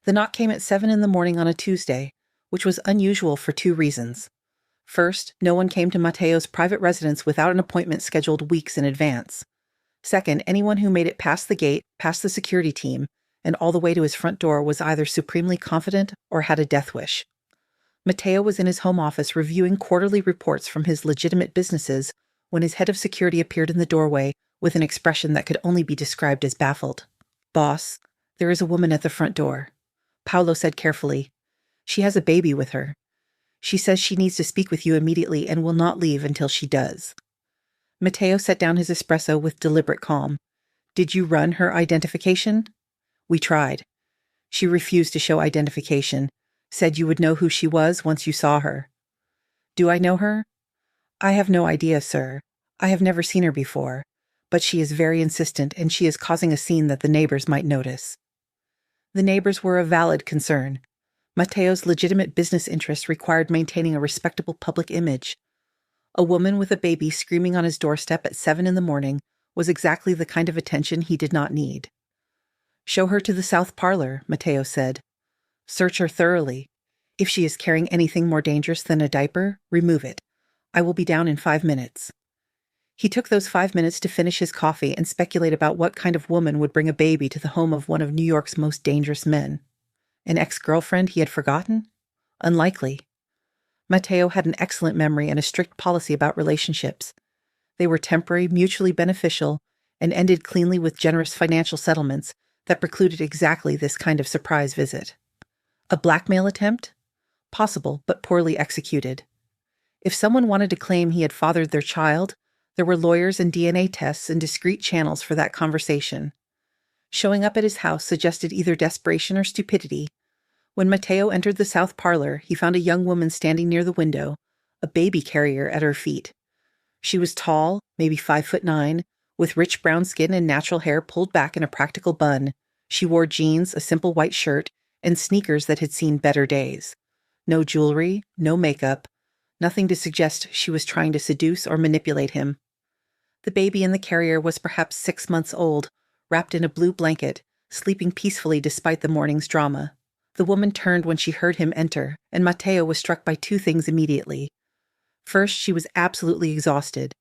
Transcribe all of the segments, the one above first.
The knock came at 7 in the morning on a Tuesday, which was unusual for two reasons. First, no one came to Matteo's private residence without an appointment scheduled weeks in advance. Second, anyone who made it past the gate, past the security team, and all the way to his front door was either supremely confident or had a death wish. Matteo was in his home office reviewing quarterly reports from his legitimate businesses when his head of security appeared in the doorway with an expression that could only be described as baffled. "Boss, there is a woman at the front door," Paolo said carefully. "She has a baby with her. She says she needs to speak with you immediately and will not leave until she does." Matteo set down his espresso with deliberate calm. "Did you run her identification?" "We tried. She refused to show identification. Said you would know who she was once you saw her." "Do I know her?" "I have no idea, sir. I have never seen her before. But she is very insistent, and she is causing a scene that the neighbors might notice." The neighbors were a valid concern. Matteo's legitimate business interests required maintaining a respectable public image. A woman with a baby screaming on his doorstep at 7 in the morning was exactly the kind of attention he did not need. "Show her to the south parlor," Matteo said. "Search her thoroughly. If she is carrying anything more dangerous than a diaper, remove it. I will be down in 5 minutes." He took those 5 minutes to finish his coffee and speculate about what kind of woman would bring a baby to the home of one of New York's most dangerous men. An ex-girlfriend he had forgotten? Unlikely. Matteo had an excellent memory and a strict policy about relationships. They were temporary, mutually beneficial, and ended cleanly with generous financial settlements that precluded exactly this kind of surprise visit. A blackmail attempt? Possible, but poorly executed. If someone wanted to claim he had fathered their child, there were lawyers and DNA tests and discreet channels for that conversation. Showing up at his house suggested either desperation or stupidity. When Matteo entered the south parlor, he found a young woman standing near the window, a baby carrier at her feet. She was tall, maybe 5'9", with rich brown skin and natural hair pulled back in a practical bun. She wore jeans, a simple white shirt, and sneakers that had seen better days. No jewelry, no makeup, nothing to suggest she was trying to seduce or manipulate him. The baby in the carrier was perhaps 6 months old, wrapped in a blue blanket, sleeping peacefully despite the morning's drama. The woman turned when she heard him enter, and Matteo was struck by two things immediately. First, she was absolutely exhausted,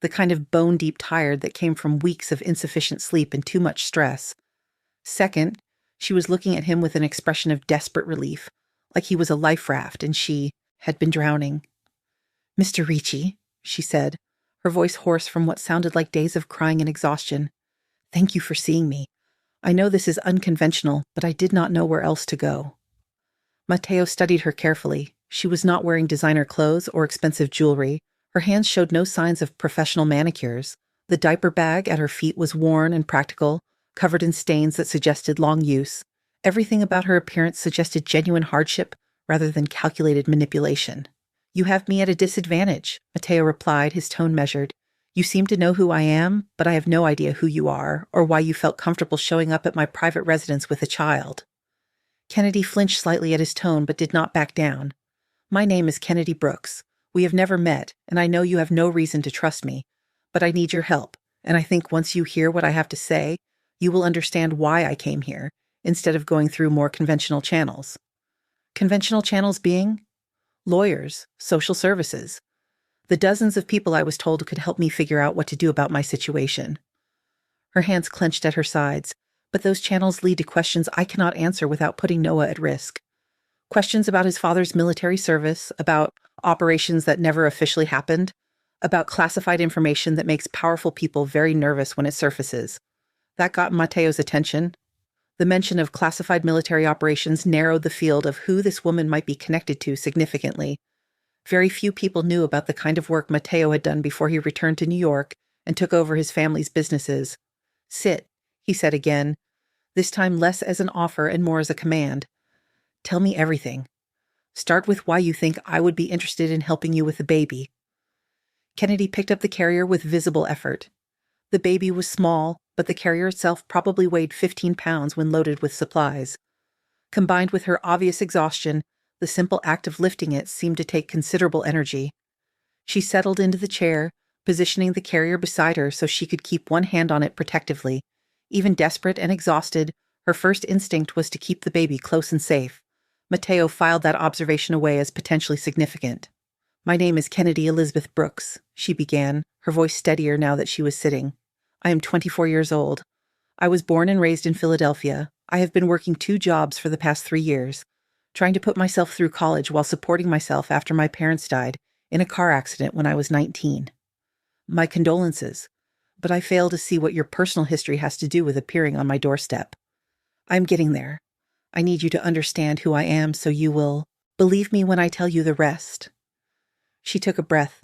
the kind of bone-deep tired that came from weeks of insufficient sleep and too much stress. Second, she was looking at him with an expression of desperate relief, like he was a life raft and she had been drowning. "Mr. Ricci," she said, her voice hoarse from what sounded like days of crying and exhaustion. "Thank you for seeing me. I know this is unconventional, but I did not know where else to go." Matteo studied her carefully. She was not wearing designer clothes or expensive jewelry. Her hands showed no signs of professional manicures. The diaper bag at her feet was worn and practical, covered in stains that suggested long use. Everything about her appearance suggested genuine hardship rather than calculated manipulation. "You have me at a disadvantage," Matteo replied, his tone measured. "You seem to know who I am, but I have no idea who you are or why you felt comfortable showing up at my private residence with a child." Kennedy flinched slightly at his tone but did not back down. "My name is Kennedy Brooks. We have never met, and I know you have no reason to trust me, but I need your help, and I think once you hear what I have to say, you will understand why I came here, instead of going through more conventional channels." Conventional channels being? Lawyers, social services. The dozens of people I was told could help me figure out what to do about my situation. Her hands clenched at her sides, but those channels lead to questions I cannot answer without putting Noah at risk. Questions about his father's military service, about operations that never officially happened, about classified information that makes powerful people very nervous when it surfaces. That got Matteo's attention. The mention of classified military operations narrowed the field of who this woman might be connected to significantly. Very few people knew about the kind of work Matteo had done before he returned to New York and took over his family's businesses. "Sit," he said again, this time less as an offer and more as a command. "Tell me everything. Start with why you think I would be interested in helping you with the baby." Kennedy picked up the carrier with visible effort. The baby was small, but the carrier itself probably weighed 15 pounds when loaded with supplies. Combined with her obvious exhaustion, the simple act of lifting it seemed to take considerable energy. She settled into the chair, positioning the carrier beside her so she could keep one hand on it protectively. Even desperate and exhausted, Her first instinct was to keep the baby close and safe. Matteo filed that observation away as potentially significant. "My name is Kennedy Elizabeth Brooks," she began, her voice steadier now that she was sitting. "I am 24 years old. I was born and raised in Philadelphia. I have been working 2 jobs for the past 3 years, trying to put myself through college while supporting myself after my parents died in a car accident when I was 19. My condolences, but I fail to see what your personal history has to do with appearing on my doorstep. I'm getting there. I need you to understand who I am so you will believe me when I tell you the rest." She took a breath.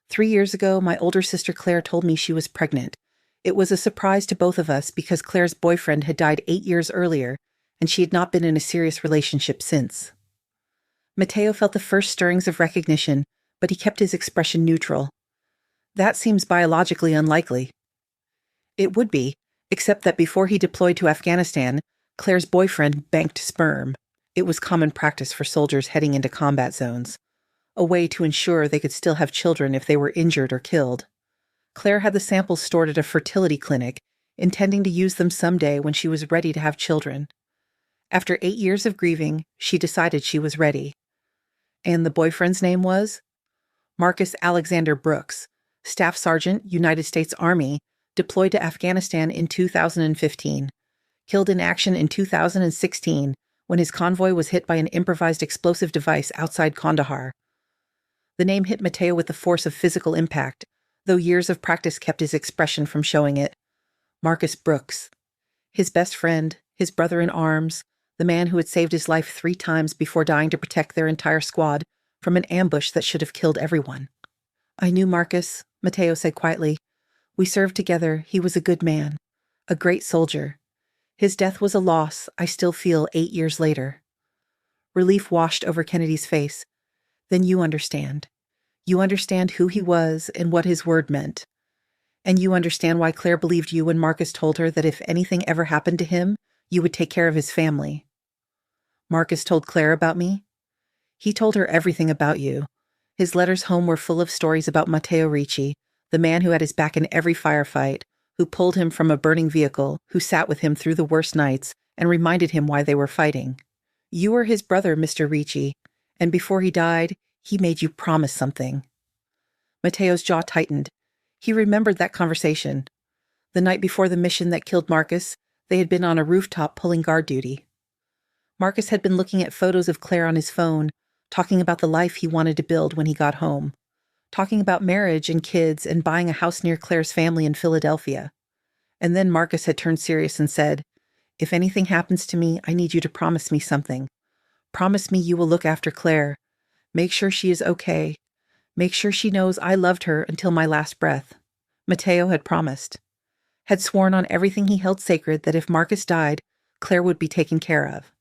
3 years ago, my older sister Claire told me she was pregnant. It was a surprise to both of us because Claire's boyfriend had died 8 years earlier, and she had not been in a serious relationship since. Matteo felt the first stirrings of recognition, but he kept his expression neutral. "That seems biologically unlikely." It would be, except that before he deployed to Afghanistan, Claire's boyfriend banked sperm. It was common practice for soldiers heading into combat zones, a way to ensure they could still have children if they were injured or killed. Claire had the samples stored at a fertility clinic, intending to use them someday when she was ready to have children. After 8 years of grieving, she decided she was ready. And the boyfriend's name was? Marcus Alexander Brooks, Staff Sergeant, United States Army, deployed to Afghanistan in 2015. Killed in action in 2016 when his convoy was hit by an improvised explosive device outside Kandahar. The name hit Matteo with the force of physical impact, though years of practice kept his expression from showing it. Marcus Brooks. His best friend, his brother in arms, the man who had saved his life 3 times before dying to protect their entire squad from an ambush that should have killed everyone. "I knew Marcus," Matteo said quietly. "We served together. He was a good man. A great soldier. His death was a loss I still feel 8 years later." Relief washed over Kennedy's face. "Then you understand. You understand who he was and what his word meant. And you understand why Claire believed you when Marcus told her that if anything ever happened to him, you would take care of his family." "Marcus told Claire about me?" "He told her everything about you. His letters home were full of stories about Matteo Ricci, the man who had his back in every firefight, who pulled him from a burning vehicle, who sat with him through the worst nights and reminded him why they were fighting. You were his brother, Mr. Ricci, and before he died, he made you promise something." Matteo's jaw tightened. He remembered that conversation. The night before the mission that killed Marcus, they had been on a rooftop pulling guard duty. Marcus had been looking at photos of Claire on his phone, talking about the life he wanted to build when he got home, talking about marriage and kids and buying a house near Claire's family in Philadelphia. And then Marcus had turned serious and said, "If anything happens to me, I need you to promise me something. Promise me you will look after Claire. Make sure she is okay. Make sure she knows I loved her until my last breath." Matteo had promised. Had sworn on everything he held sacred that if Marcus died, Claire would be taken care of.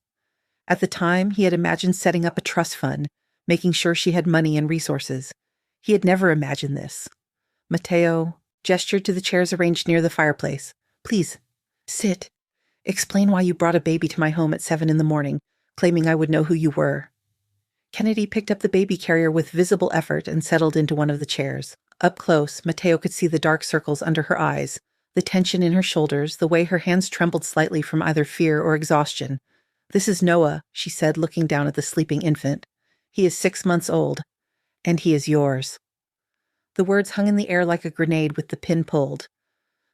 At the time, he had imagined setting up a trust fund, making sure she had money and resources. He had never imagined this. Matteo gestured to the chairs arranged near the fireplace. "Please, sit. Explain why you brought a baby to my home at 7 in the morning, claiming I would know who you were." Kennedy picked up the baby carrier with visible effort and settled into one of the chairs. Up close, Matteo could see the dark circles under her eyes, the tension in her shoulders, the way her hands trembled slightly from either fear or exhaustion. "This is Noah," she said, looking down at the sleeping infant. "He is 6 months old, and he is yours." The words hung in the air like a grenade with the pin pulled.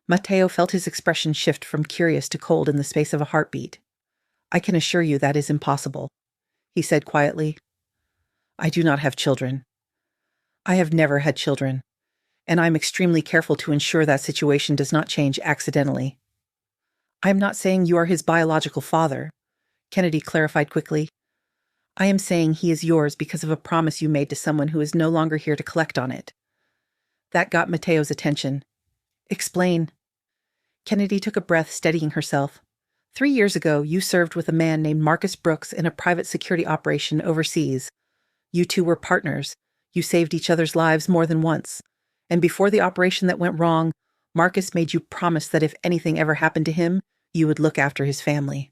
Matteo felt his expression shift from curious to cold in the space of a heartbeat. "I can assure you that is impossible," he said quietly. "I do not have children. I have never had children, and I am extremely careful to ensure that situation does not change accidentally." "I am not saying you are his biological father," Kennedy clarified quickly. "I am saying he is yours because of a promise you made to someone who is no longer here to collect on it." That got Matteo's attention. "Explain." Kennedy took a breath, steadying herself. 3 years ago, you served with a man named Marcus Brooks in a private security operation overseas. You two were partners. You saved each other's lives more than once. And before the operation that went wrong, Marcus made you promise that if anything ever happened to him, you would look after his family.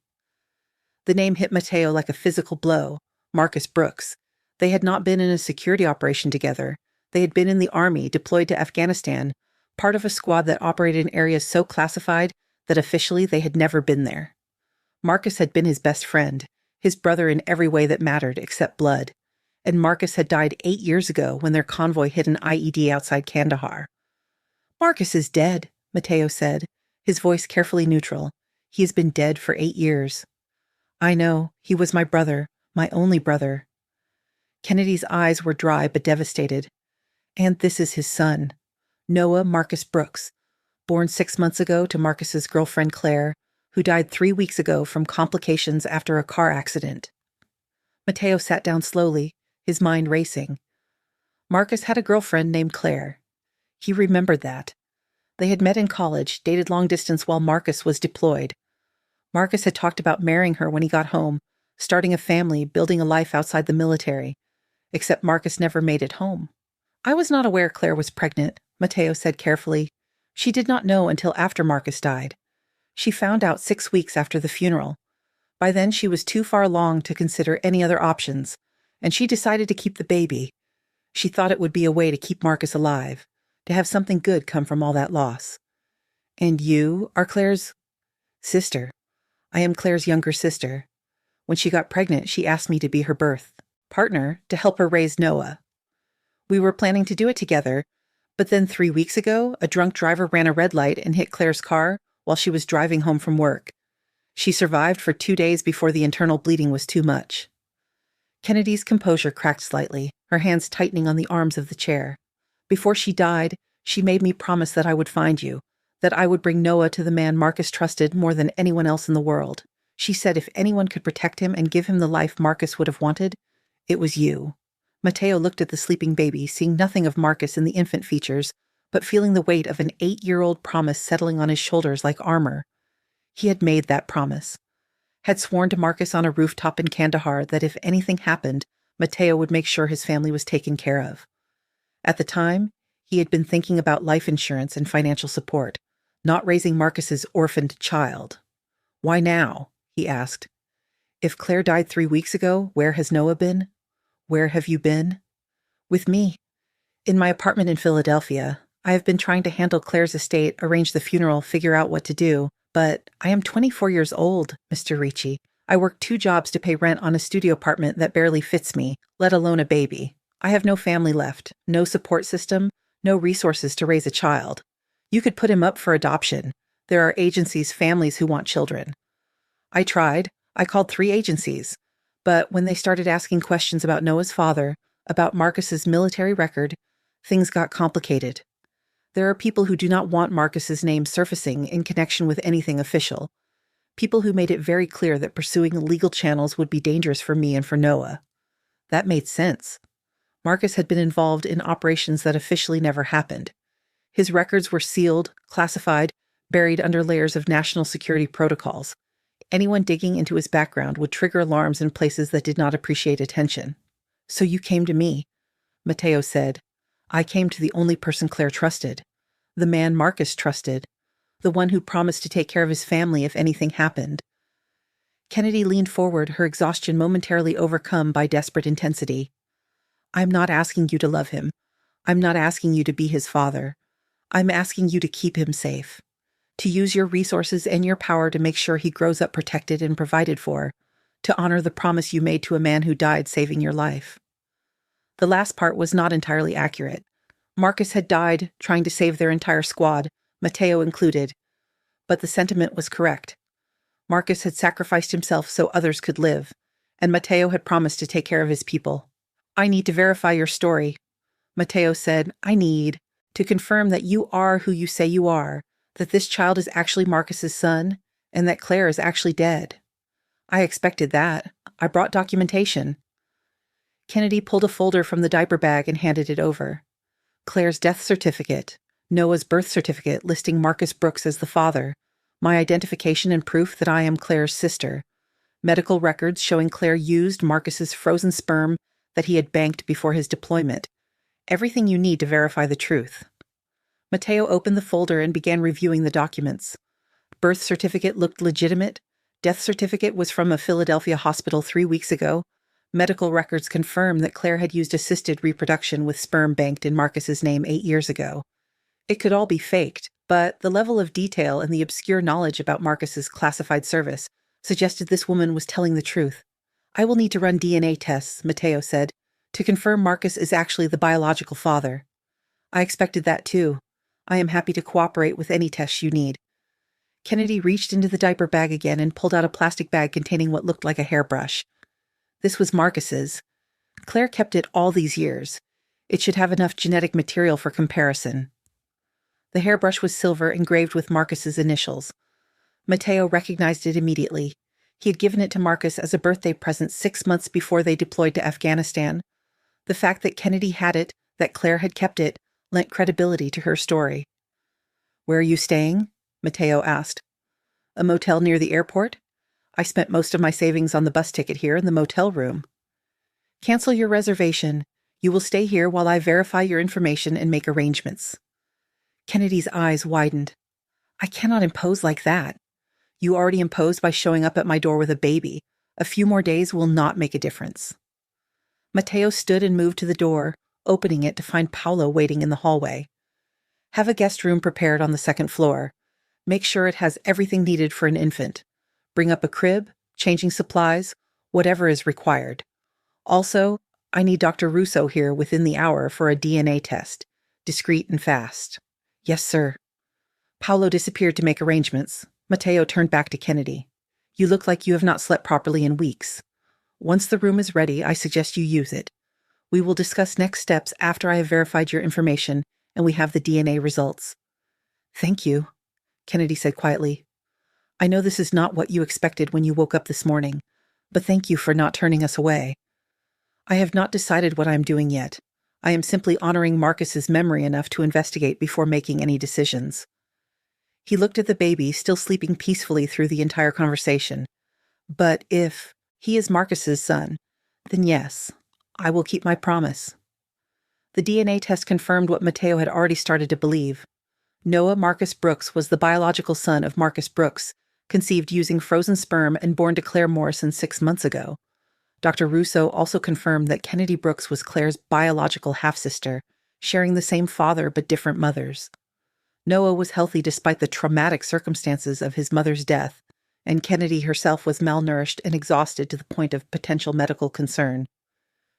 The name hit Matteo like a physical blow. Marcus Brooks. They had not been in a security operation together. They had been in the army, deployed to Afghanistan, part of a squad that operated in areas so classified that officially they had never been there. Marcus had been his best friend, his brother in every way that mattered except blood. And Marcus had died 8 years ago when their convoy hit an IED outside Kandahar. "Marcus is dead," Matteo said, his voice carefully neutral. "He has been dead for 8 years." "I know. He was my brother, my only brother." Kennedy's eyes were dry but devastated. "And this is his son, Noah Marcus Brooks, born 6 months ago to Marcus's girlfriend Claire, who died 3 weeks ago from complications after a car accident." Matteo sat down slowly, his mind racing. Marcus had a girlfriend named Claire. He remembered that. They had met in college, dated long distance while Marcus was deployed. Marcus had talked about marrying her when he got home, starting a family, building a life outside the military. Except Marcus never made it home. "I was not aware Claire was pregnant," Matteo said carefully. "She did not know until after Marcus died. She found out 6 weeks after the funeral. By then she was too far along to consider any other options, and she decided to keep the baby. She thought it would be a way to keep Marcus alive, to have something good come from all that loss." "And you are Claire's—" "Sister. I am Claire's younger sister. When she got pregnant, she asked me to be her birth partner to help her raise Noah. We were planning to do it together, but then 3 weeks ago, a drunk driver ran a red light and hit Claire's car while she was driving home from work. She survived for 2 days before the internal bleeding was too much." Kennedy's composure cracked slightly, her hands tightening on the arms of the chair. "Before she died, she made me promise that I would find you, that I would bring Noah to the man Marcus trusted more than anyone else in the world. She said if anyone could protect him and give him the life Marcus would have wanted, it was you." Matteo looked at the sleeping baby, seeing nothing of Marcus in the infant features, but feeling the weight of an 8-year-old promise settling on his shoulders like armor. He had made that promise. Had sworn to Marcus on a rooftop in Kandahar that if anything happened, Matteo would make sure his family was taken care of. At the time, he had been thinking about life insurance and financial support, not raising Marcus's orphaned child. "Why now?" he asked. "If Claire died 3 weeks ago, where has Noah been? Where have you been?" "With me. In my apartment in Philadelphia. I have been trying to handle Claire's estate, arrange the funeral, figure out what to do. But I am 24 years old, Mr. Ricci. I work 2 jobs to pay rent on a studio apartment that barely fits me, let alone a baby. I have no family left, no support system, no resources to raise a child. You could put him up for adoption. There are agencies, families who want children." I tried. I called 3 agencies. But when they started asking questions about Noah's father, about Marcus's military record, things got complicated. There are people who do not want Marcus's name surfacing in connection with anything official. People who made it very clear that pursuing legal channels would be dangerous for me and for Noah. That made sense. Marcus had been involved in operations that officially never happened. His records were sealed, classified, buried under layers of national security protocols. Anyone digging into his background would trigger alarms in places that did not appreciate attention. "So you came to me," Matteo said. "I came to the only person Claire trusted. The man Marcus trusted. The one who promised to take care of his family if anything happened." Kennedy leaned forward, her exhaustion momentarily overcome by desperate intensity. "I'm not asking you to love him. I'm not asking you to be his father. I'm asking you to keep him safe. To use your resources and your power to make sure he grows up protected and provided for. To honor the promise you made to a man who died saving your life." The last part was not entirely accurate. Marcus had died trying to save their entire squad, Matteo included. But the sentiment was correct. Marcus had sacrificed himself so others could live, and Matteo had promised to take care of his people. "I need to verify your story," Matteo said. "I need to confirm that you are who you say you are, that this child is actually Marcus's son, and that Claire is actually dead." "I expected that. I brought documentation." Kennedy pulled a folder from the diaper bag and handed it over. "Claire's death certificate, Noah's birth certificate listing Marcus Brooks as the father, my identification and proof that I am Claire's sister, medical records showing Claire used Marcus's frozen sperm that he had banked before his deployment. Everything you need to verify the truth." Matteo opened the folder and began reviewing the documents. Birth certificate looked legitimate. Death certificate was from a Philadelphia hospital 3 weeks ago. Medical records confirm that Claire had used assisted reproduction with sperm banked in Marcus's name 8 years ago. It could all be faked, but the level of detail and the obscure knowledge about Marcus's classified service suggested this woman was telling the truth. I will need to run DNA tests, Matteo said, to confirm Marcus is actually the biological father. I expected that too. I am happy to cooperate with any tests you need. Kennedy reached into the diaper bag again and pulled out a plastic bag containing what looked like a hairbrush. This was Marcus's. Claire kept it all these years. It should have enough genetic material for comparison. The hairbrush was silver, engraved with Marcus's initials. Matteo recognized it immediately. He had given it to Marcus as a birthday present 6 months before they deployed to Afghanistan. The fact that Kennedy had it, that Claire had kept it, lent credibility to her story. Where are you staying? Matteo asked. A motel near the airport? I spent most of my savings on the bus ticket here in the motel room. Cancel your reservation. You will stay here while I verify your information and make arrangements. Kennedy's eyes widened. I cannot impose like that. You already imposed by showing up at my door with a baby. A few more days will not make a difference. Matteo stood and moved to the door, opening it to find Paolo waiting in the hallway. Have a guest room prepared on the second floor. Make sure it has everything needed for an infant. Bring up a crib, changing supplies, whatever is required. Also, I need Dr. Russo here within the hour for a DNA test. Discreet and fast. Yes, sir. Paolo disappeared to make arrangements. Matteo turned back to Kennedy. You look like you have not slept properly in weeks. Once the room is ready, I suggest you use it. We will discuss next steps after I have verified your information and we have the DNA results. Thank you, Kennedy said quietly. I know this is not what you expected when you woke up this morning, but thank you for not turning us away. I have not decided what I am doing yet. I am simply honoring Marcus's memory enough to investigate before making any decisions. He looked at the baby, still sleeping peacefully through the entire conversation. But if he is Marcus's son, then yes, I will keep my promise. The DNA test confirmed what Matteo had already started to believe. Noah Marcus Brooks was the biological son of Marcus Brooks, conceived using frozen sperm and born to Claire Morrison 6 months ago. Dr. Russo also confirmed that Kennedy Brooks was Claire's biological half-sister, sharing the same father but different mothers. Noah was healthy despite the traumatic circumstances of his mother's death, and Kennedy herself was malnourished and exhausted to the point of potential medical concern.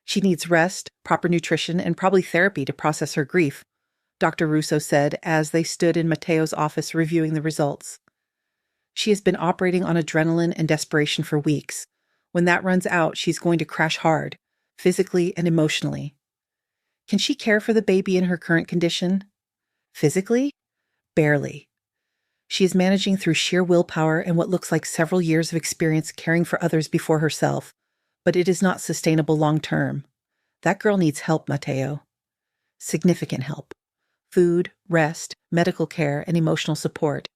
She needs rest, proper nutrition, and probably therapy to process her grief, Dr. Russo said as they stood in Matteo's office reviewing the results. She has been operating on adrenaline and desperation for weeks. When that runs out, she's going to crash hard, physically and emotionally. Can she care for the baby in her current condition? Physically? Barely. She is managing through sheer willpower and what looks like several years of experience caring for others before herself, but it is not sustainable long-term. That girl needs help, Matteo. Significant help. Food, rest, medical care, and emotional support.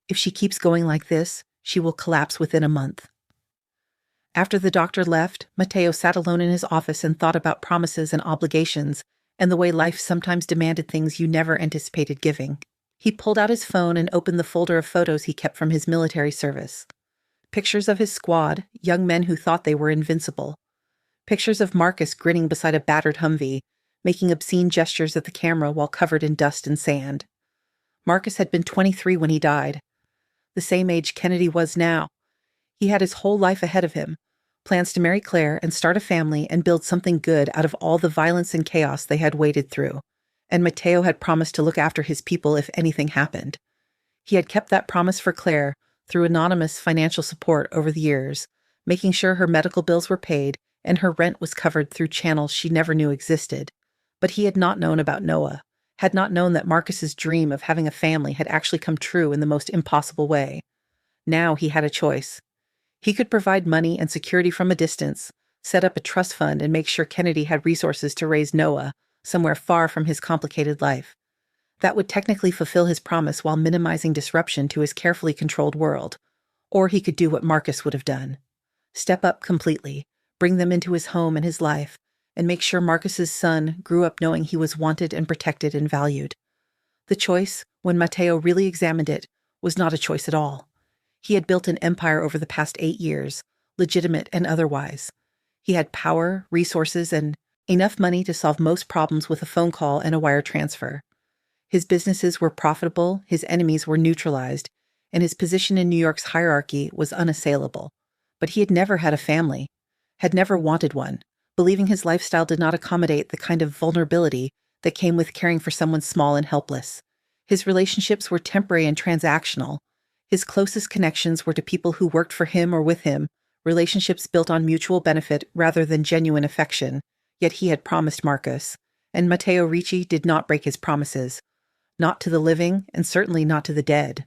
If she keeps going like this, she will collapse within a month. After the doctor left, Matteo sat alone in his office and thought about promises and obligations and the way life sometimes demanded things you never anticipated giving. He pulled out his phone and opened the folder of photos he kept from his military service. Pictures of his squad, young men who thought they were invincible. Pictures of Marcus grinning beside a battered Humvee, making obscene gestures at the camera while covered in dust and sand. Marcus had been 23 when he died. The same age Kennedy was now. He had his whole life ahead of him, plans to marry Claire and start a family and build something good out of all the violence and chaos they had waded through. And Matteo had promised to look after his people if anything happened. He had kept that promise for Claire through anonymous financial support over the years, making sure her medical bills were paid and her rent was covered through channels she never knew existed. But he had not known about Noah, had not known that Marcus's dream of having a family had actually come true in the most impossible way. Now he had a choice. He could provide money and security from a distance, set up a trust fund and make sure Kennedy had resources to raise Noah, somewhere far from his complicated life. That would technically fulfill his promise while minimizing disruption to his carefully controlled world. Or he could do what Marcus would have done. Step up completely, bring them into his home and his life, and make sure Marcus's son grew up knowing he was wanted and protected and valued. The choice, when Matteo really examined it, was not a choice at all. He had built an empire over the past 8 years, legitimate and otherwise. He had power, resources, and enough money to solve most problems with a phone call and a wire transfer. His businesses were profitable, his enemies were neutralized, and his position in New York's hierarchy was unassailable. But he had never had a family, had never wanted one, believing his lifestyle did not accommodate the kind of vulnerability that came with caring for someone small and helpless. His relationships were temporary and transactional. His closest connections were to people who worked for him or with him, relationships built on mutual benefit rather than genuine affection. Yet he had promised Marcus, and Matteo Ricci did not break his promises. Not to the living, and certainly not to the dead.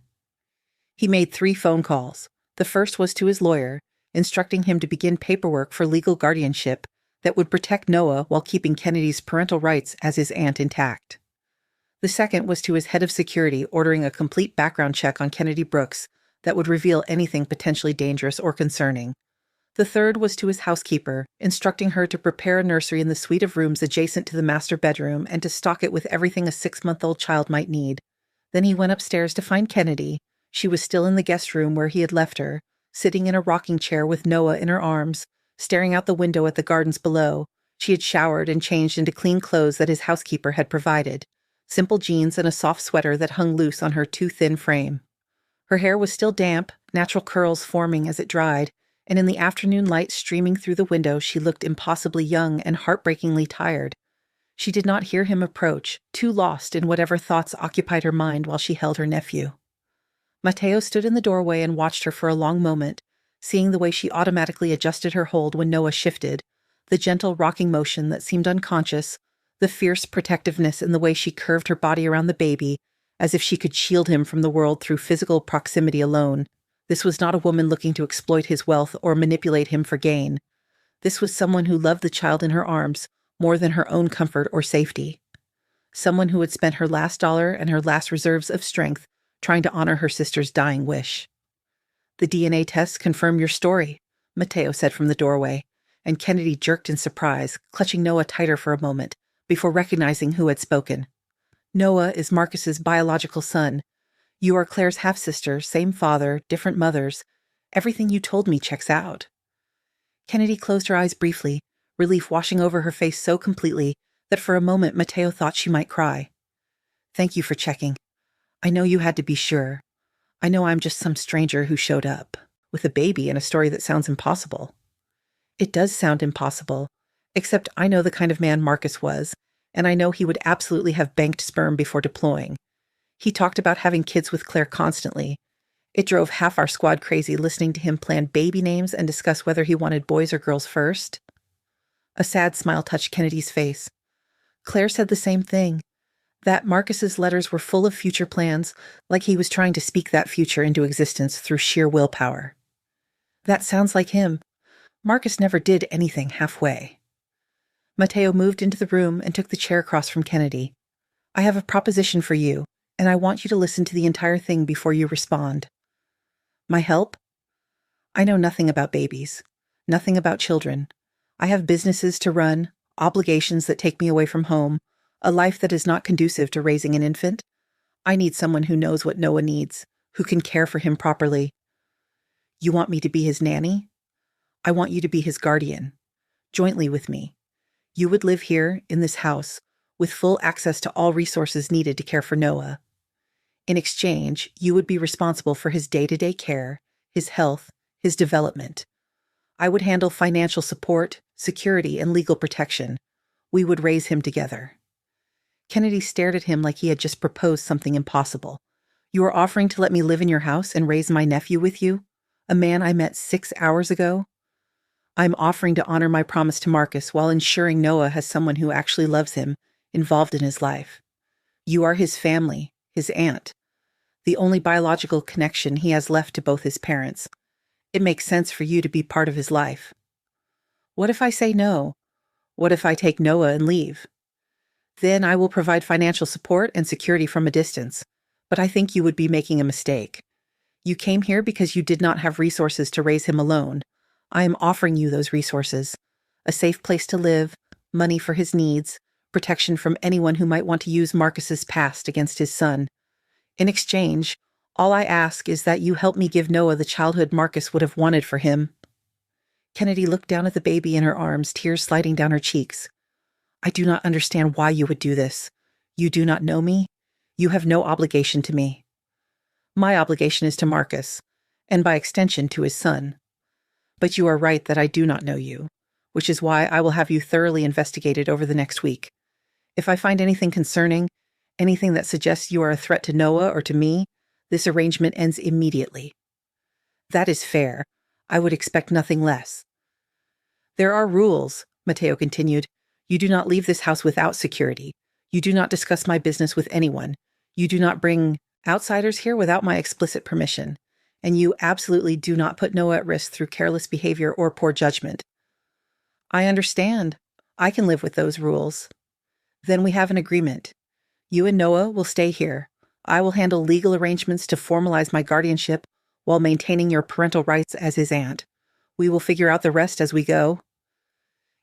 He made 3 phone calls. The first was to his lawyer, instructing him to begin paperwork for legal guardianship that would protect Noah while keeping Kennedy's parental rights as his aunt intact. The second was to his head of security, ordering a complete background check on Kennedy Brooks that would reveal anything potentially dangerous or concerning. The third was to his housekeeper, instructing her to prepare a nursery in the suite of rooms adjacent to the master bedroom and to stock it with everything a 6-month-old child might need. Then he went upstairs to find Kennedy. She was still in the guest room where he had left her, sitting in a rocking chair with Noah in her arms, staring out the window at the gardens below. She had showered and changed into clean clothes that his housekeeper had provided, simple jeans and a soft sweater that hung loose on her too thin frame. Her hair was still damp, natural curls forming as it dried, and in the afternoon light streaming through the window she looked impossibly young and heartbreakingly tired. She did not hear him approach, too lost in whatever thoughts occupied her mind while she held her nephew. Matteo stood in the doorway and watched her for a long moment, seeing the way she automatically adjusted her hold when Noah shifted, the gentle rocking motion that seemed unconscious, the fierce protectiveness in the way she curved her body around the baby, as if she could shield him from the world through physical proximity alone. This was not a woman looking to exploit his wealth or manipulate him for gain. This was someone who loved the child in her arms more than her own comfort or safety. Someone who had spent her last dollar and her last reserves of strength trying to honor her sister's dying wish. "The DNA tests confirm your story," Matteo said from the doorway, and Kennedy jerked in surprise, clutching Noah tighter for a moment, before recognizing who had spoken. "Noah is Marcus's biological son. You are Claire's half-sister, same father, different mothers. Everything you told me checks out." Kennedy closed her eyes briefly, relief washing over her face so completely that for a moment Matteo thought she might cry. "Thank you for checking. I know you had to be sure. I know I'm just some stranger who showed up, with a baby and a story that sounds impossible." "It does sound impossible, except I know the kind of man Marcus was, and I know he would absolutely have banked sperm before deploying. He talked about having kids with Claire constantly. It drove half our squad crazy listening to him plan baby names and discuss whether he wanted boys or girls first." A sad smile touched Kennedy's face. "Claire said the same thing, that Marcus's letters were full of future plans, like he was trying to speak that future into existence through sheer willpower." "That sounds like him. Marcus never did anything halfway." Matteo moved into the room and took the chair across from Kennedy. "I have a proposition for you, and I want you to listen to the entire thing before you respond." "My help?" "I know nothing about babies, nothing about children. I have businesses to run, obligations that take me away from home, a life that is not conducive to raising an infant. I need someone who knows what Noah needs, who can care for him properly." "You want me to be his nanny?" "I want you to be his guardian, jointly with me. You would live here, in this house, with full access to all resources needed to care for Noah. In exchange, you would be responsible for his day-to-day care, his health, his development. I would handle financial support, security, and legal protection. We would raise him together." Kennedy stared at him like he had just proposed something impossible. "You are offering to let me live in your house and raise my nephew with you? A man I met 6 hours ago? I'm offering to honor my promise to Marcus while ensuring Noah has someone who actually loves him, involved in his life. You are his family, his aunt, the only biological connection he has left to both his parents. It makes sense for you to be part of his life." "What if I say no? What if I take Noah and leave?" "Then I will provide financial support and security from a distance, but I think you would be making a mistake. You came here because you did not have resources to raise him alone. I am offering you those resources: a safe place to live, money for his needs, protection from anyone who might want to use Marcus's past against his son. In exchange, all I ask is that you help me give Noah the childhood Marcus would have wanted for him." Kennedy looked down at the baby in her arms, tears sliding down her cheeks. "I do not understand why you would do this. You do not know me. You have no obligation to me." "My obligation is to Marcus, and by extension to his son." But you are right that I do not know you, which is why I will have you thoroughly investigated over the next week. If I find anything concerning, anything that suggests you are a threat to Noah or to me, this arrangement ends immediately. That is fair. I would expect nothing less. There are rules, Matteo continued. You do not leave this house without security. You do not discuss my business with anyone. You do not bring outsiders here without my explicit permission. And you absolutely do not put Noah at risk through careless behavior or poor judgment. I understand. I can live with those rules. Then we have an agreement. You and Noah will stay here. I will handle legal arrangements to formalize my guardianship while maintaining your parental rights as his aunt. We will figure out the rest as we go.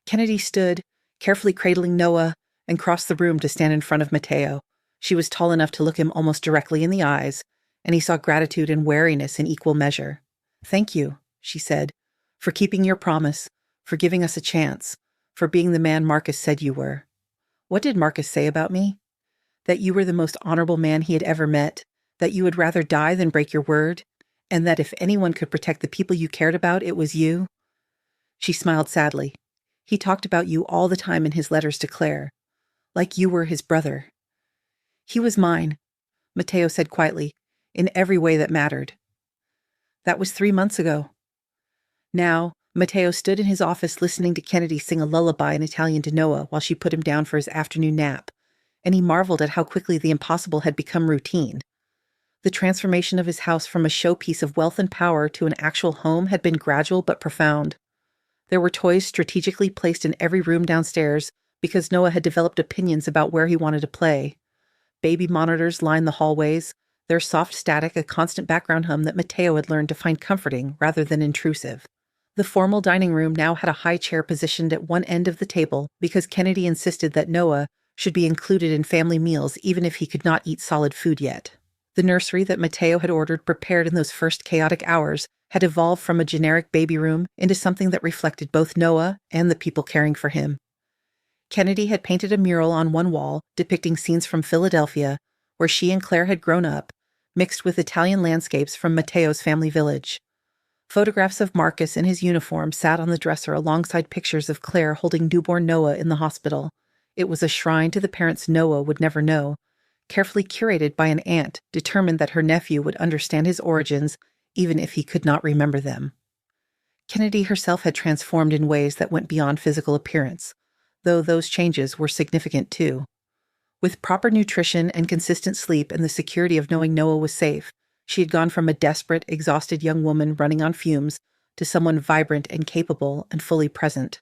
Kennedy stood, carefully cradling Noah, and crossed the room to stand in front of Matteo. She was tall enough to look him almost directly in the eyes, and he saw gratitude and wariness in equal measure. Thank you, she said, for keeping your promise, for giving us a chance, for being the man Marcus said you were. What did Marcus say about me? That you were the most honorable man he had ever met, that you would rather die than break your word, and that if anyone could protect the people you cared about, it was you? She smiled sadly. He talked about you all the time in his letters to Claire, like you were his brother. He was mine, Matteo said quietly, in every way that mattered. That was 3 months ago. Now, Matteo stood in his office listening to Kennedy sing a lullaby in Italian to Noah while she put him down for his afternoon nap, and he marveled at how quickly the impossible had become routine. The transformation of his house from a showpiece of wealth and power to an actual home had been gradual but profound. There were toys strategically placed in every room downstairs because Noah had developed opinions about where he wanted to play. Baby monitors lined the hallways, their soft static a constant background hum that Matteo had learned to find comforting rather than intrusive. The formal dining room now had a high chair positioned at one end of the table because Kennedy insisted that Noah should be included in family meals even if he could not eat solid food yet. The nursery that Matteo had ordered prepared in those first chaotic hours had evolved from a generic baby room into something that reflected both Noah and the people caring for him. Kennedy had painted a mural on one wall depicting scenes from Philadelphia, where she and Claire had grown up, mixed with Italian landscapes from Matteo's family village. Photographs of Marcus in his uniform sat on the dresser alongside pictures of Claire holding newborn Noah in the hospital. It was a shrine to the parents Noah would never know, carefully curated by an aunt determined that her nephew would understand his origins even if he could not remember them. Kennedy herself had transformed in ways that went beyond physical appearance, though those changes were significant too. With proper nutrition and consistent sleep and the security of knowing Noah was safe, she had gone from a desperate, exhausted young woman running on fumes to someone vibrant and capable and fully present.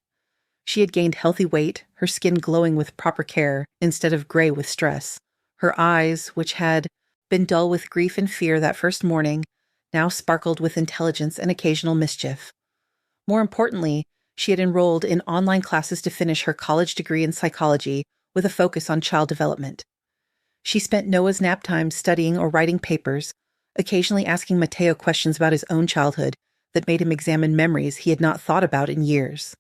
She had gained healthy weight, her skin glowing with proper care instead of gray with stress. Her eyes, which had been dull with grief and fear that first morning, now sparkled with intelligence and occasional mischief. More importantly, she had enrolled in online classes to finish her college degree in psychology with a focus on child development. She spent Noah's nap time studying or writing papers, occasionally asking Matteo questions about his own childhood that made him examine memories he had not thought about in years.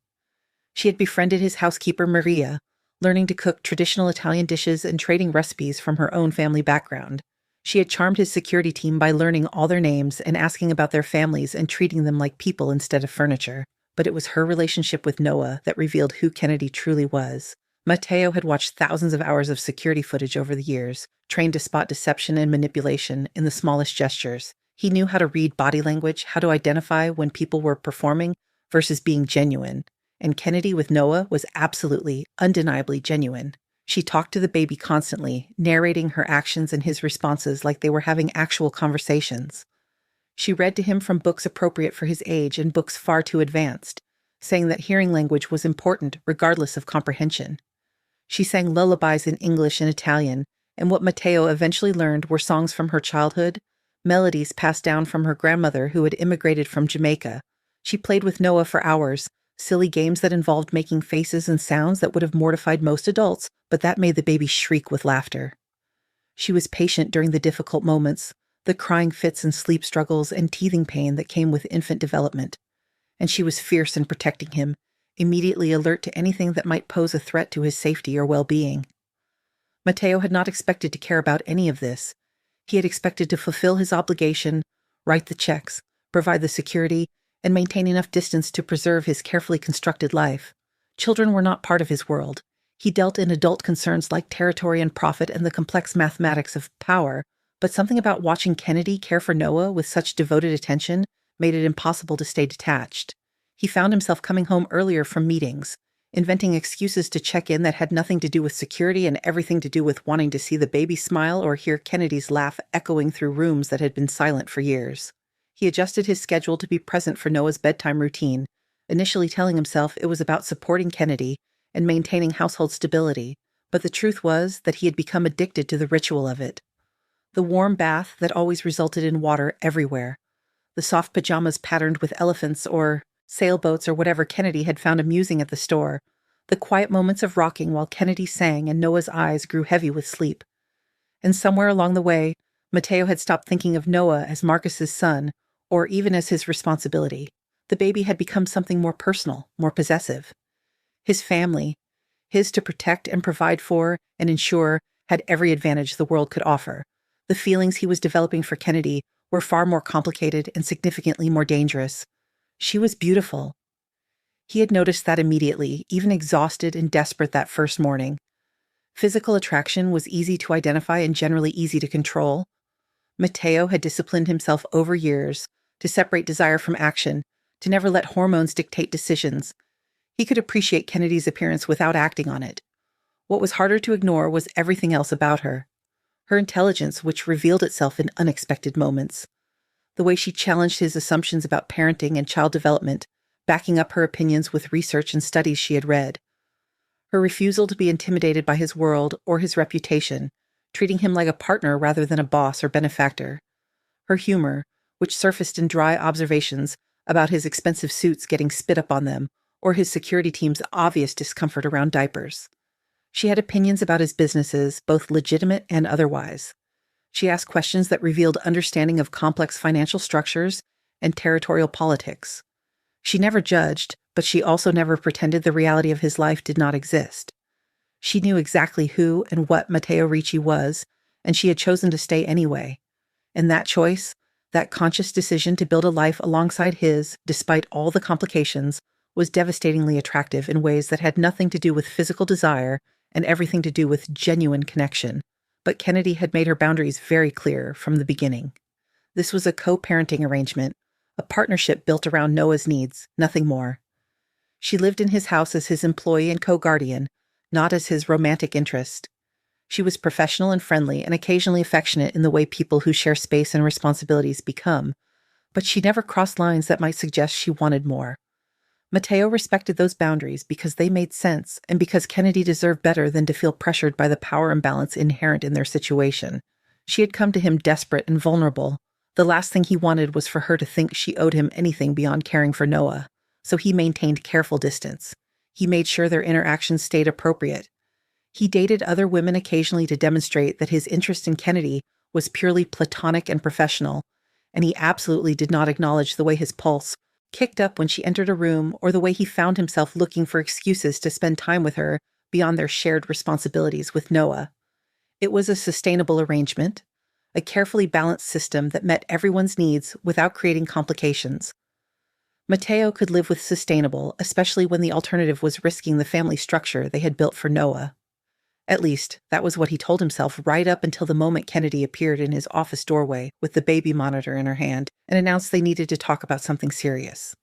She had befriended his housekeeper Maria, learning to cook traditional Italian dishes and trading recipes from her own family background. She had charmed his security team by learning all their names and asking about their families and treating them like people instead of furniture. But it was her relationship with Noah that revealed who Kennedy truly was. Matteo had watched thousands of hours of security footage over the years, trained to spot deception and manipulation in the smallest gestures. He knew how to read body language, how to identify when people were performing versus being genuine. And Kennedy with Noah was absolutely, undeniably genuine. She talked to the baby constantly, narrating her actions and his responses like they were having actual conversations. She read to him from books appropriate for his age and books far too advanced, saying that hearing language was important regardless of comprehension. She sang lullabies in English and Italian, and what Matteo eventually learned were songs from her childhood, melodies passed down from her grandmother who had immigrated from Jamaica. She played with Noah for hours, silly games that involved making faces and sounds that would have mortified most adults, but that made the baby shriek with laughter. She was patient during the difficult moments, the crying fits and sleep struggles and teething pain that came with infant development. And she was fierce in protecting him, immediately alert to anything that might pose a threat to his safety or well-being. Matteo had not expected to care about any of this. He had expected to fulfill his obligation, write the checks, provide the security, and maintain enough distance to preserve his carefully constructed life. Children were not part of his world. He dealt in adult concerns like territory and profit and the complex mathematics of power, but something about watching Kennedy care for Noah with such devoted attention made it impossible to stay detached. He found himself coming home earlier from meetings, inventing excuses to check in that had nothing to do with security and everything to do with wanting to see the baby smile or hear Kennedy's laugh echoing through rooms that had been silent for years. He adjusted his schedule to be present for Noah's bedtime routine, initially telling himself it was about supporting Kennedy and maintaining household stability, but the truth was that he had become addicted to the ritual of it. The warm bath that always resulted in water everywhere, the soft pajamas patterned with elephants or sailboats or whatever Kennedy had found amusing at the store, the quiet moments of rocking while Kennedy sang and Noah's eyes grew heavy with sleep. And somewhere along the way, Matteo had stopped thinking of Noah as Marcus's son, or even as his responsibility. The baby had become something more personal, more possessive. His family, his to protect and provide for and ensure, had every advantage the world could offer. The feelings he was developing for Kennedy were far more complicated and significantly more dangerous. She was beautiful. He had noticed that immediately, even exhausted and desperate that first morning. Physical attraction was easy to identify and generally easy to control. Matteo had disciplined himself over years to separate desire from action, to never let hormones dictate decisions. He could appreciate Kennedy's appearance without acting on it. What was harder to ignore was everything else about her. Her intelligence, which revealed itself in unexpected moments. The way she challenged his assumptions about parenting and child development, backing up her opinions with research and studies she had read. Her refusal to be intimidated by his world or his reputation, treating him like a partner rather than a boss or benefactor. Her humor, which surfaced in dry observations about his expensive suits getting spit up on them, or his security team's obvious discomfort around diapers. She had opinions about his businesses, both legitimate and otherwise. She asked questions that revealed understanding of complex financial structures and territorial politics. She never judged, but she also never pretended the reality of his life did not exist. She knew exactly who and what Matteo Ricci was, and she had chosen to stay anyway. And that choice, that conscious decision to build a life alongside his, despite all the complications, was devastatingly attractive in ways that had nothing to do with physical desire and everything to do with genuine connection. But Kennedy had made her boundaries very clear from the beginning. This was a co-parenting arrangement, a partnership built around Noah's needs, nothing more. She lived in his house as his employee and co-guardian, not as his romantic interest. She was professional and friendly and occasionally affectionate in the way people who share space and responsibilities become, but she never crossed lines that might suggest she wanted more. Matteo respected those boundaries because they made sense and because Kennedy deserved better than to feel pressured by the power imbalance inherent in their situation. She had come to him desperate and vulnerable. The last thing he wanted was for her to think she owed him anything beyond caring for Noah, so he maintained careful distance. He made sure their interactions stayed appropriate. He dated other women occasionally to demonstrate that his interest in Kennedy was purely platonic and professional, and he absolutely did not acknowledge the way his pulse kicked up when she entered a room or the way he found himself looking for excuses to spend time with her beyond their shared responsibilities with Noah. It was a sustainable arrangement, a carefully balanced system that met everyone's needs without creating complications. Matteo could live with sustainable, especially when the alternative was risking the family structure they had built for Noah. At least, that was what he told himself right up until the moment Kennedy appeared in his office doorway with the baby monitor in her hand and announced they needed to talk about something serious.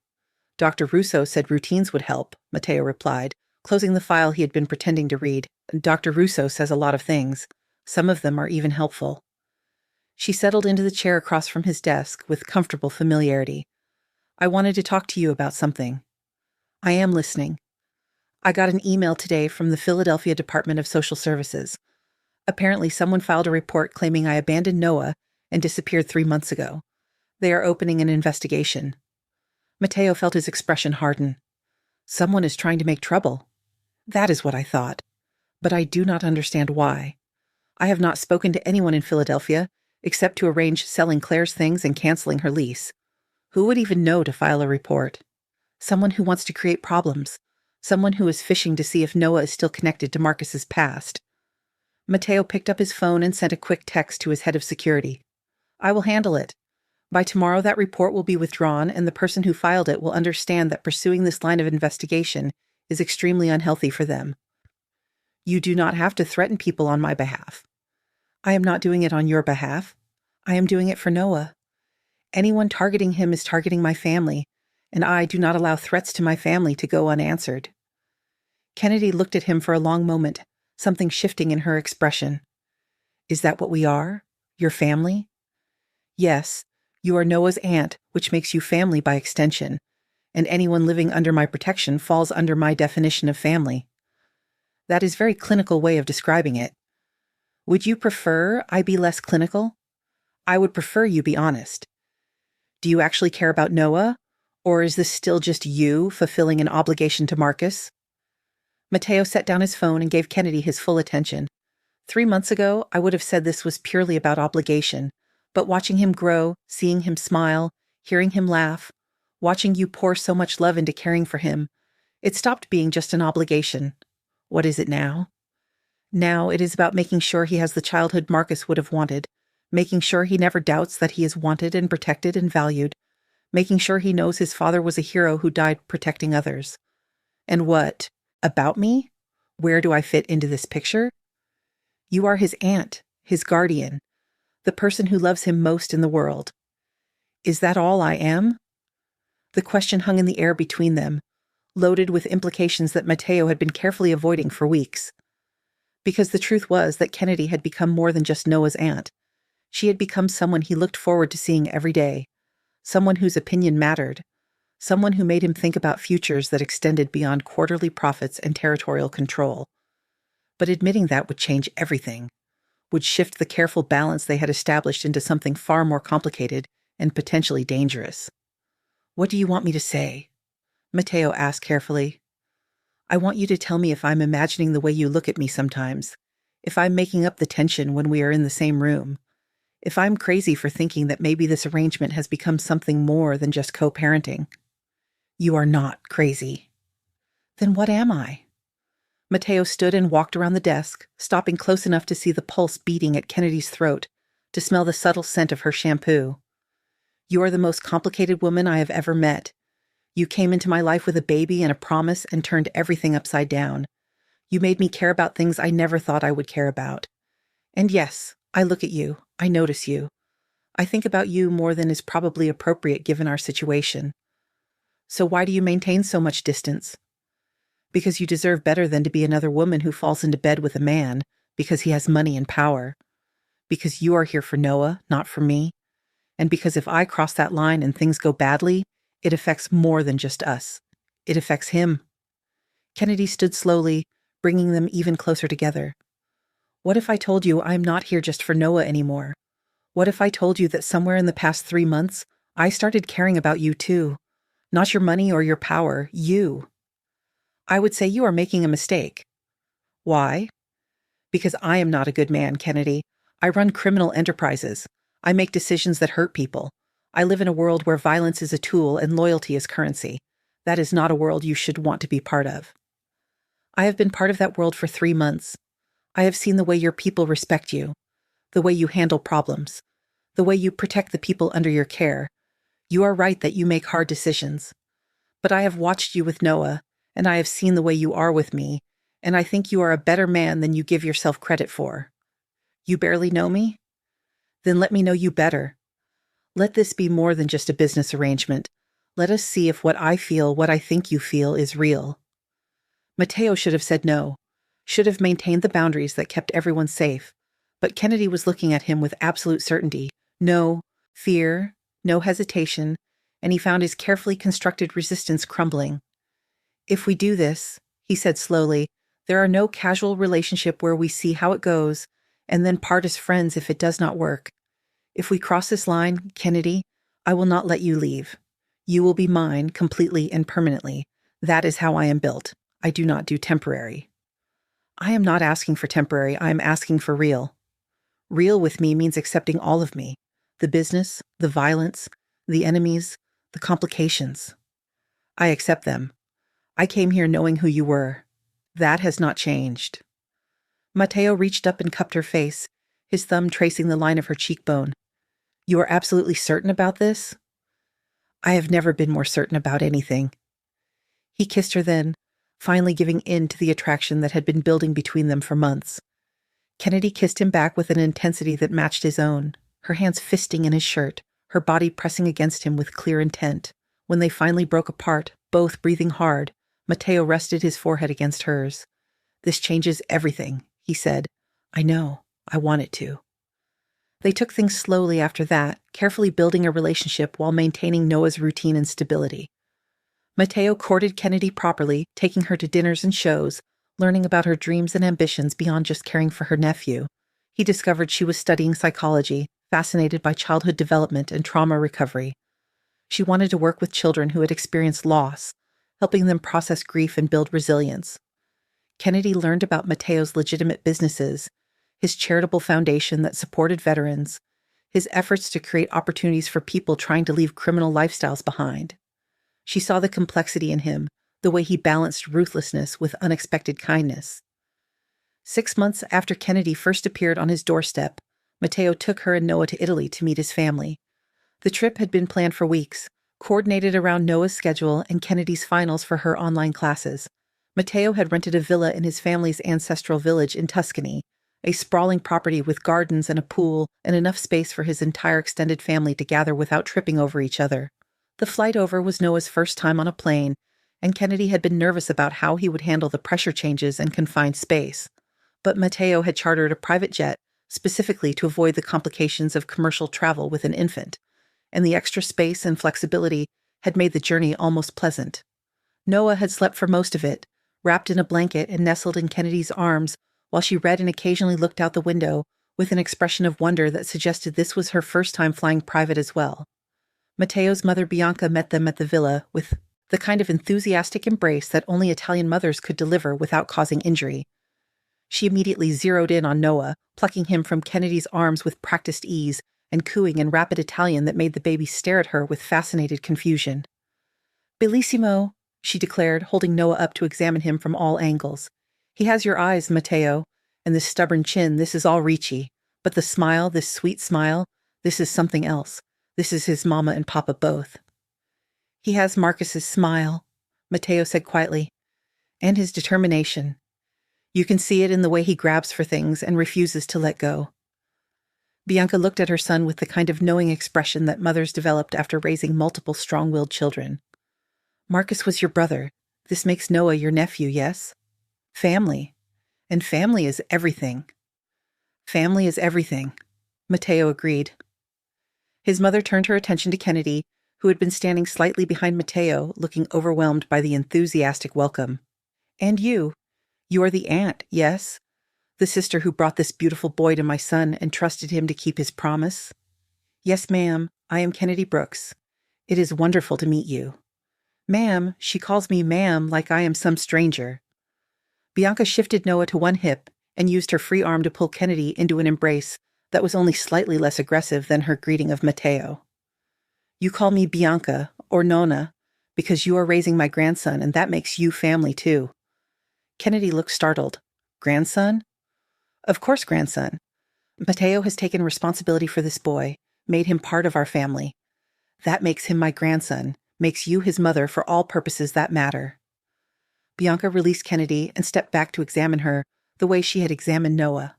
Dr. Russo said routines would help, Matteo replied, closing the file he had been pretending to read. Dr. Russo says a lot of things. Some of them are even helpful. She settled into the chair across from his desk with comfortable familiarity. I wanted to talk to you about something. I am listening. I got an email today from the Philadelphia Department of Social Services. Apparently, someone filed a report claiming I abandoned Noah and disappeared 3 months ago. They are opening an investigation. Matteo felt his expression harden. Someone is trying to make trouble. That is what I thought. But I do not understand why. I have not spoken to anyone in Philadelphia except to arrange selling Claire's things and canceling her lease. Who would even know to file a report? Someone who wants to create problems. Someone who is fishing to see if Noah is still connected to Marcus's past. Matteo picked up his phone and sent a quick text to his head of security. I will handle it. By tomorrow, that report will be withdrawn, and the person who filed it will understand that pursuing this line of investigation is extremely unhealthy for them. You do not have to threaten people on my behalf. I am not doing it on your behalf. I am doing it for Noah. Anyone targeting him is targeting my family, and I do not allow threats to my family to go unanswered. Kennedy looked at him for a long moment, something shifting in her expression. Is that what we are? Your family? Yes, you are Noah's aunt, which makes you family by extension, and anyone living under my protection falls under my definition of family. That is a very clinical way of describing it. Would you prefer I be less clinical? I would prefer you be honest. Do you actually care about Noah, or is this still just you fulfilling an obligation to Marcus? Matteo set down his phone and gave Kennedy his full attention. 3 months ago, I would have said this was purely about obligation, but watching him grow, seeing him smile, hearing him laugh, watching you pour so much love into caring for him, it stopped being just an obligation. What is it now? Now it is about making sure he has the childhood Marcus would have wanted, making sure he never doubts that he is wanted and protected and valued, making sure he knows his father was a hero who died protecting others. And what? About me? Where do I fit into this picture? You are his aunt, his guardian, the person who loves him most in the world. Is that all I am? The question hung in the air between them, loaded with implications that Matteo had been carefully avoiding for weeks. Because the truth was that Kennedy had become more than just Noah's aunt. She had become someone he looked forward to seeing every day, someone whose opinion mattered, someone who made him think about futures that extended beyond quarterly profits and territorial control. But admitting that would change everything, would shift the careful balance they had established into something far more complicated and potentially dangerous. What do you want me to say? Matteo asked carefully. I want you to tell me if I'm imagining the way you look at me sometimes, if I'm making up the tension when we are in the same room, if I'm crazy for thinking that maybe this arrangement has become something more than just co-parenting. You are not crazy. Then what am I? Matteo stood and walked around the desk, stopping close enough to see the pulse beating at Kennedy's throat, to smell the subtle scent of her shampoo. You are the most complicated woman I have ever met. You came into my life with a baby and a promise and turned everything upside down. You made me care about things I never thought I would care about. And yes, I look at you. I notice you. I think about you more than is probably appropriate given our situation. So why do you maintain so much distance? Because you deserve better than to be another woman who falls into bed with a man because he has money and power. Because you are here for Noah, not for me. And because if I cross that line and things go badly, it affects more than just us. It affects him. Kennedy stood slowly, bringing them even closer together. What if I told you I'm not here just for Noah anymore? What if I told you that somewhere in the past 3 months, I started caring about you too? Not your money or your power, you. I would say you are making a mistake. Why? Because I am not a good man, Kennedy. I run criminal enterprises. I make decisions that hurt people. I live in a world where violence is a tool and loyalty is currency. That is not a world you should want to be part of. I have been part of that world for 3 months. I have seen the way your people respect you, the way you handle problems, the way you protect the people under your care. You are right that you make hard decisions. But I have watched you with Noah, and I have seen the way you are with me, and I think you are a better man than you give yourself credit for. You barely know me? Then let me know you better. Let this be more than just a business arrangement. Let us see if what I feel, what I think you feel, is real. Matteo should have said no, should have maintained the boundaries that kept everyone safe, but Kennedy was looking at him with absolute certainty. No fear, no hesitation, and he found his carefully constructed resistance crumbling. If we do this, he said slowly, there are no casual relationship where we see how it goes and then part as friends if it does not work. If we cross this line, Kennedy, I will not let you leave. You will be mine completely and permanently. That is how I am built. I do not do temporary. I am not asking for temporary. I am asking for real. Real with me means accepting all of me. The business, the violence, the enemies, the complications. I accept them. I came here knowing who you were. That has not changed. Matteo reached up and cupped her face, his thumb tracing the line of her cheekbone. You are absolutely certain about this? I have never been more certain about anything. He kissed her then, finally giving in to the attraction that had been building between them for months. Kennedy kissed him back with an intensity that matched his own, her hands fisting in his shirt, her body pressing against him with clear intent. When they finally broke apart, both breathing hard, Matteo rested his forehead against hers. "This changes everything," he said. "I know. I want it to." They took things slowly after that, carefully building a relationship while maintaining Noah's routine and stability. Matteo courted Kennedy properly, taking her to dinners and shows, learning about her dreams and ambitions beyond just caring for her nephew. He discovered she was studying psychology, fascinated by childhood development and trauma recovery. She wanted to work with children who had experienced loss, helping them process grief and build resilience. Kennedy learned about Matteo's legitimate businesses, his charitable foundation that supported veterans, his efforts to create opportunities for people trying to leave criminal lifestyles behind. She saw the complexity in him, the way he balanced ruthlessness with unexpected kindness. 6 months after Kennedy first appeared on his doorstep, Matteo took her and Noah to Italy to meet his family. The trip had been planned for weeks, coordinated around Noah's schedule and Kennedy's finals for her online classes. Matteo had rented a villa in his family's ancestral village in Tuscany, a sprawling property with gardens and a pool and enough space for his entire extended family to gather without tripping over each other. The flight over was Noah's first time on a plane, and Kennedy had been nervous about how he would handle the pressure changes and confined space. But Matteo had chartered a private jet specifically to avoid the complications of commercial travel with an infant, and the extra space and flexibility had made the journey almost pleasant. Noah had slept for most of it, wrapped in a blanket and nestled in Kennedy's arms while she read and occasionally looked out the window with an expression of wonder that suggested this was her first time flying private as well. Matteo's mother Bianca met them at the villa with the kind of enthusiastic embrace that only Italian mothers could deliver without causing injury. She immediately zeroed in on Noah, plucking him from Kennedy's arms with practiced ease and cooing in rapid Italian that made the baby stare at her with fascinated confusion. "Bellissimo," she declared, holding Noah up to examine him from all angles. "He has your eyes, Matteo, and this stubborn chin, this is all Ricci. But the smile, this sweet smile, this is something else. This is his mama and papa both." "He has Marcus's smile," Matteo said quietly, "and his determination. You can see it in the way he grabs for things and refuses to let go." Bianca looked at her son with the kind of knowing expression that mothers developed after raising multiple strong-willed children. "Marcus was your brother. This makes Noah your nephew, yes? Family. And family is everything." "Family is everything," Matteo agreed. His mother turned her attention to Kennedy, who had been standing slightly behind Matteo, looking overwhelmed by the enthusiastic welcome. "And you. You are the aunt, yes? The sister who brought this beautiful boy to my son and trusted him to keep his promise?" "Yes, ma'am. I am Kennedy Brooks. It is wonderful to meet you." "Ma'am, she calls me ma'am like I am some stranger." Bianca shifted Noah to one hip and used her free arm to pull Kennedy into an embrace that was only slightly less aggressive than her greeting of Matteo. "You call me Bianca, or Nonna, because you are raising my grandson, and that makes you family, too." Kennedy looked startled. "Grandson?" "Of course, grandson. Matteo has taken responsibility for this boy, made him part of our family. That makes him my grandson, makes you his mother for all purposes that matter." Bianca released Kennedy and stepped back to examine her, the way she had examined Noah.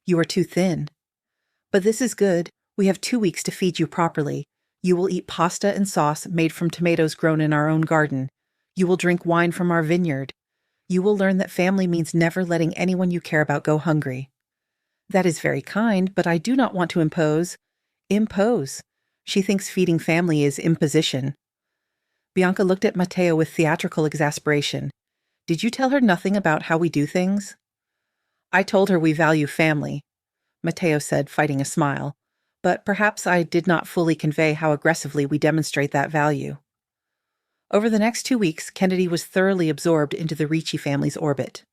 "You are too thin." "But this is good. We have 2 weeks to feed you properly. You will eat pasta and sauce made from tomatoes grown in our own garden. You will drink wine from our vineyard. You will learn that family means never letting anyone you care about go hungry." "That is very kind, but I do not want to impose." "Impose." She thinks feeding family is imposition. Bianca looked at Matteo with theatrical exasperation. "Did you tell her nothing about how we do things?" "I told her we value family," Matteo said, fighting a smile, "but perhaps I did not fully convey how aggressively we demonstrate that value." Over the next 2 weeks, Kennedy was thoroughly absorbed into the Ricci family's orbit.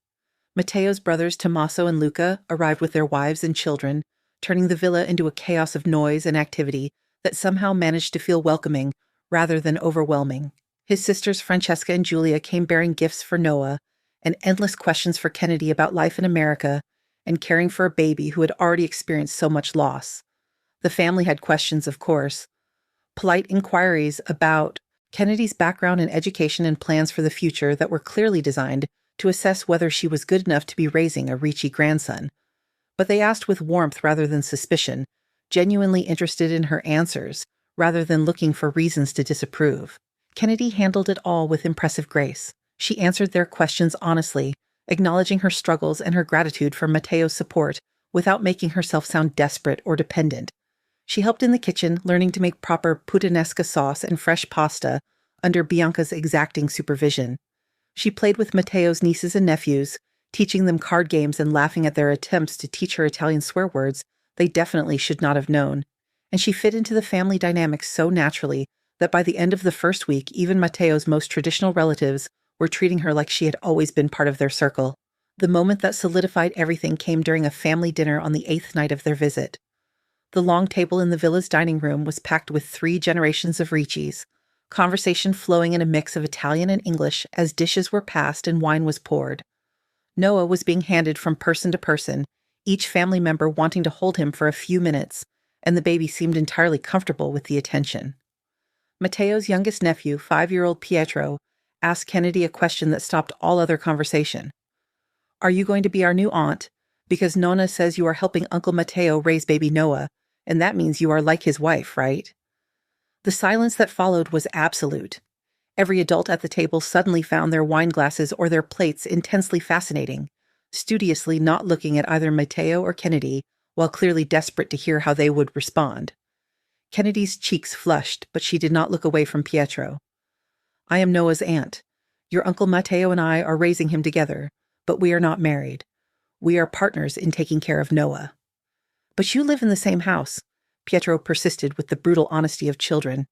Matteo's brothers Tommaso and Luca arrived with their wives and children, turning the villa into a chaos of noise and activity that somehow managed to feel welcoming rather than overwhelming. His sisters Francesca and Julia came bearing gifts for Noah and endless questions for Kennedy about life in America and caring for a baby who had already experienced so much loss. The family had questions, of course. Polite inquiries about Kennedy's background and education and plans for the future that were clearly designed to assess whether she was good enough to be raising a Ricci grandson. But they asked with warmth rather than suspicion, genuinely interested in her answers, rather than looking for reasons to disapprove. Kennedy handled it all with impressive grace. She answered their questions honestly, acknowledging her struggles and her gratitude for Matteo's support without making herself sound desperate or dependent. She helped in the kitchen, learning to make proper puttanesca sauce and fresh pasta under Bianca's exacting supervision. She played with Matteo's nieces and nephews, teaching them card games and laughing at their attempts to teach her Italian swear words they definitely should not have known. And she fit into the family dynamics so naturally that by the end of the first week, even Matteo's most traditional relatives were treating her like she had always been part of their circle. The moment that solidified everything came during a family dinner on the 8th night of their visit. The long table in the villa's dining room was packed with 3 generations of Riccis, conversation flowing in a mix of Italian and English as dishes were passed and wine was poured. Noah was being handed from person to person, each family member wanting to hold him for a few minutes, and the baby seemed entirely comfortable with the attention. Matteo's youngest nephew, 5-year-old Pietro, asked Kennedy a question that stopped all other conversation. "Are you going to be our new aunt? Because Nonna says you are helping Uncle Matteo raise baby Noah, and that means you are like his wife, right?" The silence that followed was absolute. Every adult at the table suddenly found their wine glasses or their plates intensely fascinating, studiously not looking at either Matteo or Kennedy, while clearly desperate to hear how they would respond. Kennedy's cheeks flushed, but she did not look away from Pietro. "I am Noah's aunt. Your Uncle Matteo and I are raising him together, but we are not married. We are partners in taking care of Noah." "But you live in the same house," Pietro persisted with the brutal honesty of children.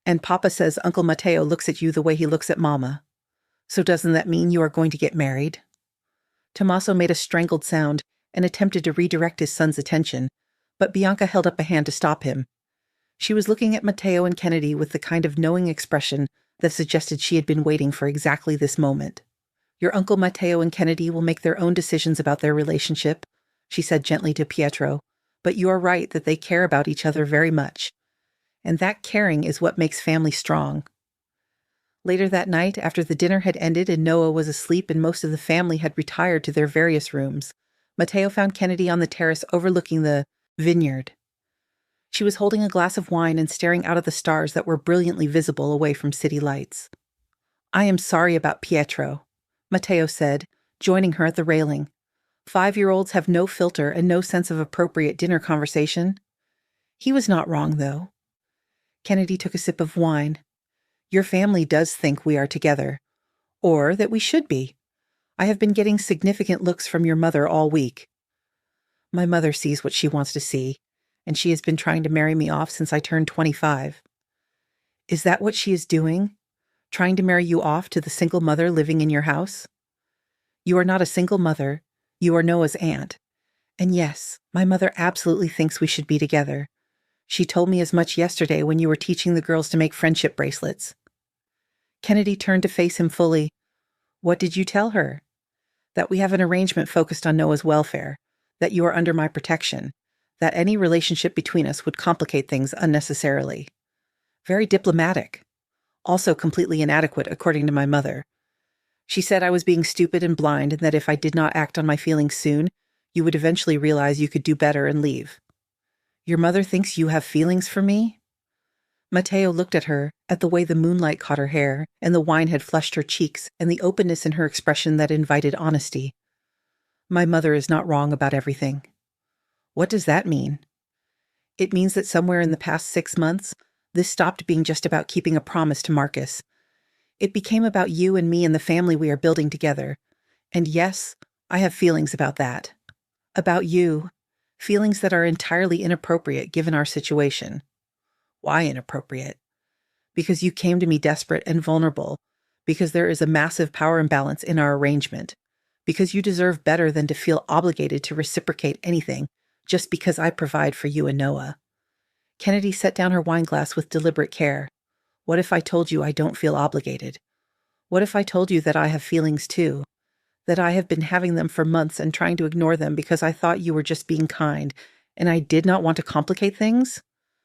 "And Papa says Uncle Matteo looks at you the way he looks at Mama. So doesn't that mean you are going to get married?" Tommaso made a strangled sound and attempted to redirect his son's attention, but Bianca held up a hand to stop him. She was looking at Matteo and Kennedy with the kind of knowing expression that suggested she had been waiting for exactly this moment. "Your Uncle Matteo and Kennedy will make their own decisions about their relationship," she said gently to Pietro, "but you are right that they care about each other very much. And that caring is what makes family strong." Later that night, after the dinner had ended and Noah was asleep and most of the family had retired to their various rooms, Matteo found Kennedy on the terrace overlooking the vineyard. She was holding a glass of wine and staring out at the stars that were brilliantly visible away from city lights. "I am sorry about Pietro," Matteo said, joining her at the railing. 5-year-olds have no filter and no sense of appropriate dinner conversation. He was not wrong, though. Kennedy took a sip of wine. "Your family does think we are together. Or that we should be. I have been getting significant looks from your mother all week." "My mother sees what she wants to see, and she has been trying to marry me off since I turned 25. "Is that what she is doing? Trying to marry you off to the single mother living in your house?" "You are not a single mother. You are Noah's aunt. And yes, my mother absolutely thinks we should be together. She told me as much yesterday when you were teaching the girls to make friendship bracelets." Kennedy turned to face him fully. "What did you tell her?" "That we have an arrangement focused on Noah's welfare, that you are under my protection, that any relationship between us would complicate things unnecessarily." Very diplomatic. Also completely inadequate, according to my mother. She said I was being stupid and blind and that if I did not act on my feelings soon, you would eventually realize you could do better and leave. "Your mother thinks you have feelings for me?" Matteo looked at her, at the way the moonlight caught her hair, and the wine had flushed her cheeks, and the openness in her expression that invited honesty. "My mother is not wrong about everything." "What does that mean?" "It means that somewhere in the past 6 months, this stopped being just about keeping a promise to Marcus. It became about you and me and the family we are building together. And yes, I have feelings about that. About you. Feelings that are entirely inappropriate given our situation." "Why inappropriate?" "Because you came to me desperate and vulnerable. Because there is a massive power imbalance in our arrangement. Because you deserve better than to feel obligated to reciprocate anything just because I provide for you and Noah." Kennedy set down her wineglass with deliberate care. "What if I told you I don't feel obligated? What if I told you that I have feelings too? That I have been having them for months and trying to ignore them because I thought you were just being kind, And I did not want to complicate things?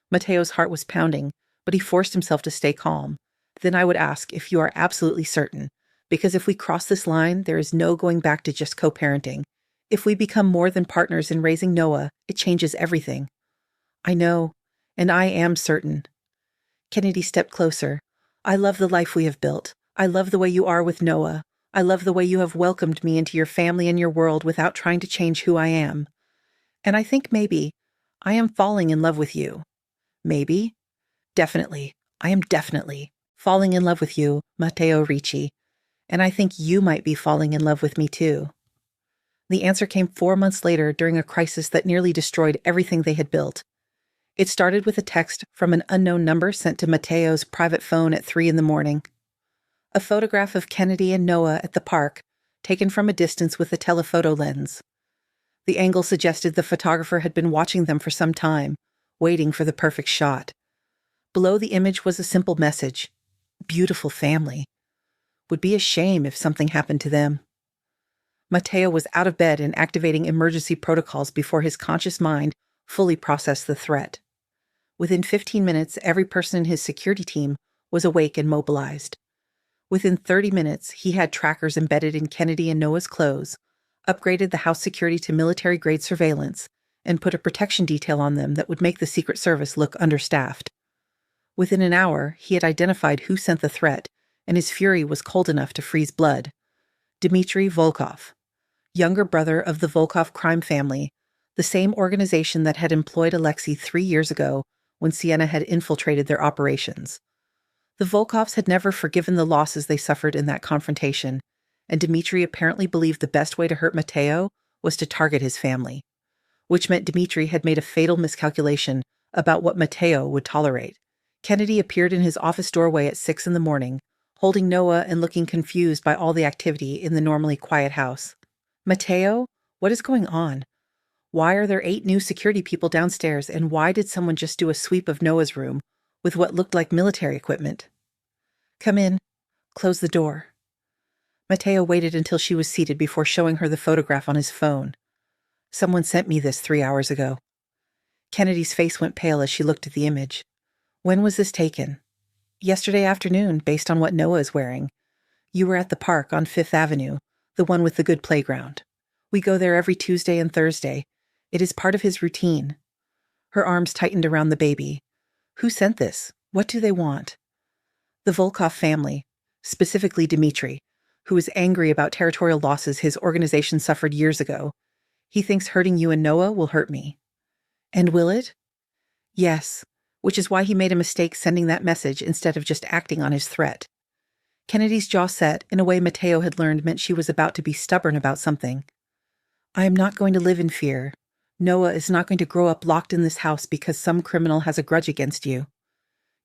Matteo's heart was pounding, but he forced himself to stay calm. Then I would ask if you are absolutely certain, because if we cross this line, there is no going back to just co-parenting. If we become more than partners in raising Noah, it changes everything. I know, and I am certain. Kennedy stepped closer. I love the life we have built. I love the way you are with Noah. I love the way you have welcomed me into your family and your world without trying to change who I am. And I think maybe I am falling in love with you. Maybe. Definitely. I am definitely falling in love with you, Matteo Ricci. And I think you might be falling in love with me too. The answer came 4 months later during a crisis that nearly destroyed everything they had built. It started with a text from an unknown number sent to Matteo's private phone at 3 a.m. A photograph of Kennedy and Noah at the park, taken from a distance with a telephoto lens. The angle suggested the photographer had been watching them for some time, waiting for the perfect shot. Below the image was a simple message: beautiful family. Would be a shame if something happened to them. Matteo was out of bed and activating emergency protocols before his conscious mind fully processed the threat. Within 15 minutes, every person in his security team was awake and mobilized. Within 30 minutes, he had trackers embedded in Kennedy and Noah's clothes, upgraded the house security to military-grade surveillance, and put a protection detail on them that would make the Secret Service look understaffed. Within an hour, he had identified who sent the threat, and his fury was cold enough to freeze blood. Dmitry Volkov, younger brother of the Volkov crime family, the same organization that had employed Alexei 3 years ago when Sienna had infiltrated their operations. The Volkovs had never forgiven the losses they suffered in that confrontation, and Dmitry apparently believed the best way to hurt Matteo was to target his family, which meant Dmitry had made a fatal miscalculation about what Matteo would tolerate. Kennedy appeared in his office doorway at 6 a.m, holding Noah and looking confused by all the activity in the normally quiet house. Matteo, what is going on? Why are there 8 new security people downstairs, and why did someone just do a sweep of Noah's room with what looked like military equipment? Come in. Close the door. Matteo waited until she was seated before showing her the photograph on his phone. Someone sent me this 3 hours ago. Kennedy's face went pale as she looked at the image. When was this taken? Yesterday afternoon, based on what Noah is wearing. You were at the park on 5th Avenue, the one with the good playground. We go there every Tuesday and Thursday. It is part of his routine. Her arms tightened around the baby. Who sent this? What do they want? The Volkov family, specifically Dmitry, who is angry about territorial losses his organization suffered years ago. He thinks hurting you and Noah will hurt me. And will it? Yes, which is why he made a mistake sending that message instead of just acting on his threat. Kennedy's jaw set in a way Matteo had learned meant she was about to be stubborn about something. I am not going to live in fear. Noah is not going to grow up locked in this house because some criminal has a grudge against you.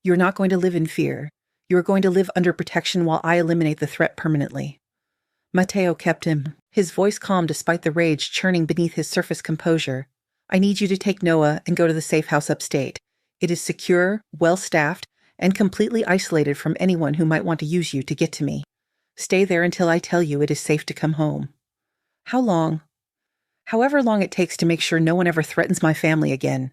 You're not going to live in fear. You are going to live under protection while I eliminate the threat permanently. Matteo kept him, his voice calm despite the rage churning beneath his surface composure. I need you to take Noah and go to the safe house upstate. It is secure, well-staffed, and completely isolated from anyone who might want to use you to get to me. Stay there until I tell you it is safe to come home. How long? However long it takes to make sure no one ever threatens my family again.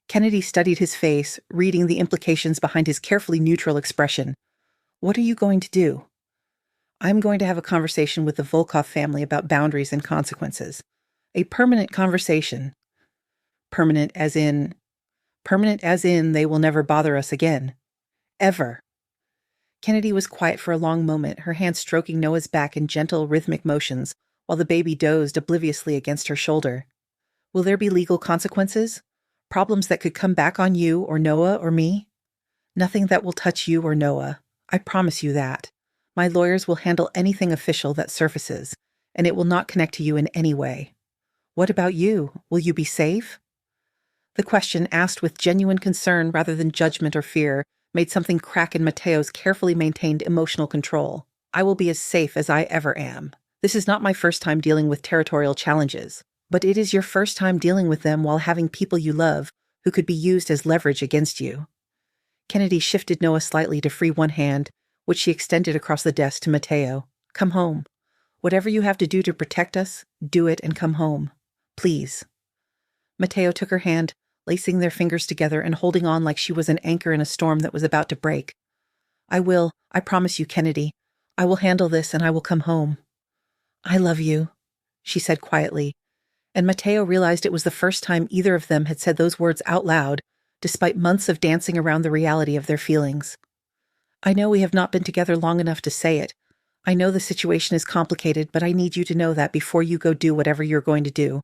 Kennedy studied his face, reading the implications behind his carefully neutral expression. What are you going to do? I'm going to have a conversation with the Volkov family about boundaries and consequences. A permanent conversation. Permanent as in they will never bother us again. Ever. Kennedy was quiet for a long moment, her hand stroking Noah's back in gentle, rhythmic motions, while the baby dozed obliviously against her shoulder. Will there be legal consequences? Problems that could come back on you or Noah or me? Nothing that will touch you or Noah. I promise you that. My lawyers will handle anything official that surfaces, and it will not connect to you in any way. What about you? Will you be safe? The question, asked with genuine concern rather than judgment or fear, made something crack in Matteo's carefully maintained emotional control. I will be as safe as I ever am. This is not my first time dealing with territorial challenges, but it is your first time dealing with them while having people you love who could be used as leverage against you. Kennedy shifted Noah slightly to free one hand, which she extended across the desk to Matteo. Come home. Whatever you have to do to protect us, do it and come home. Please. Matteo took her hand, lacing their fingers together and holding on like she was an anchor in a storm that was about to break. I promise you, Kennedy. I will handle this and I will come home. I love you, she said quietly, and Matteo realized it was the first time either of them had said those words out loud, despite months of dancing around the reality of their feelings. I know we have not been together long enough to say it. I know the situation is complicated, but I need you to know that before you go do whatever you're going to do.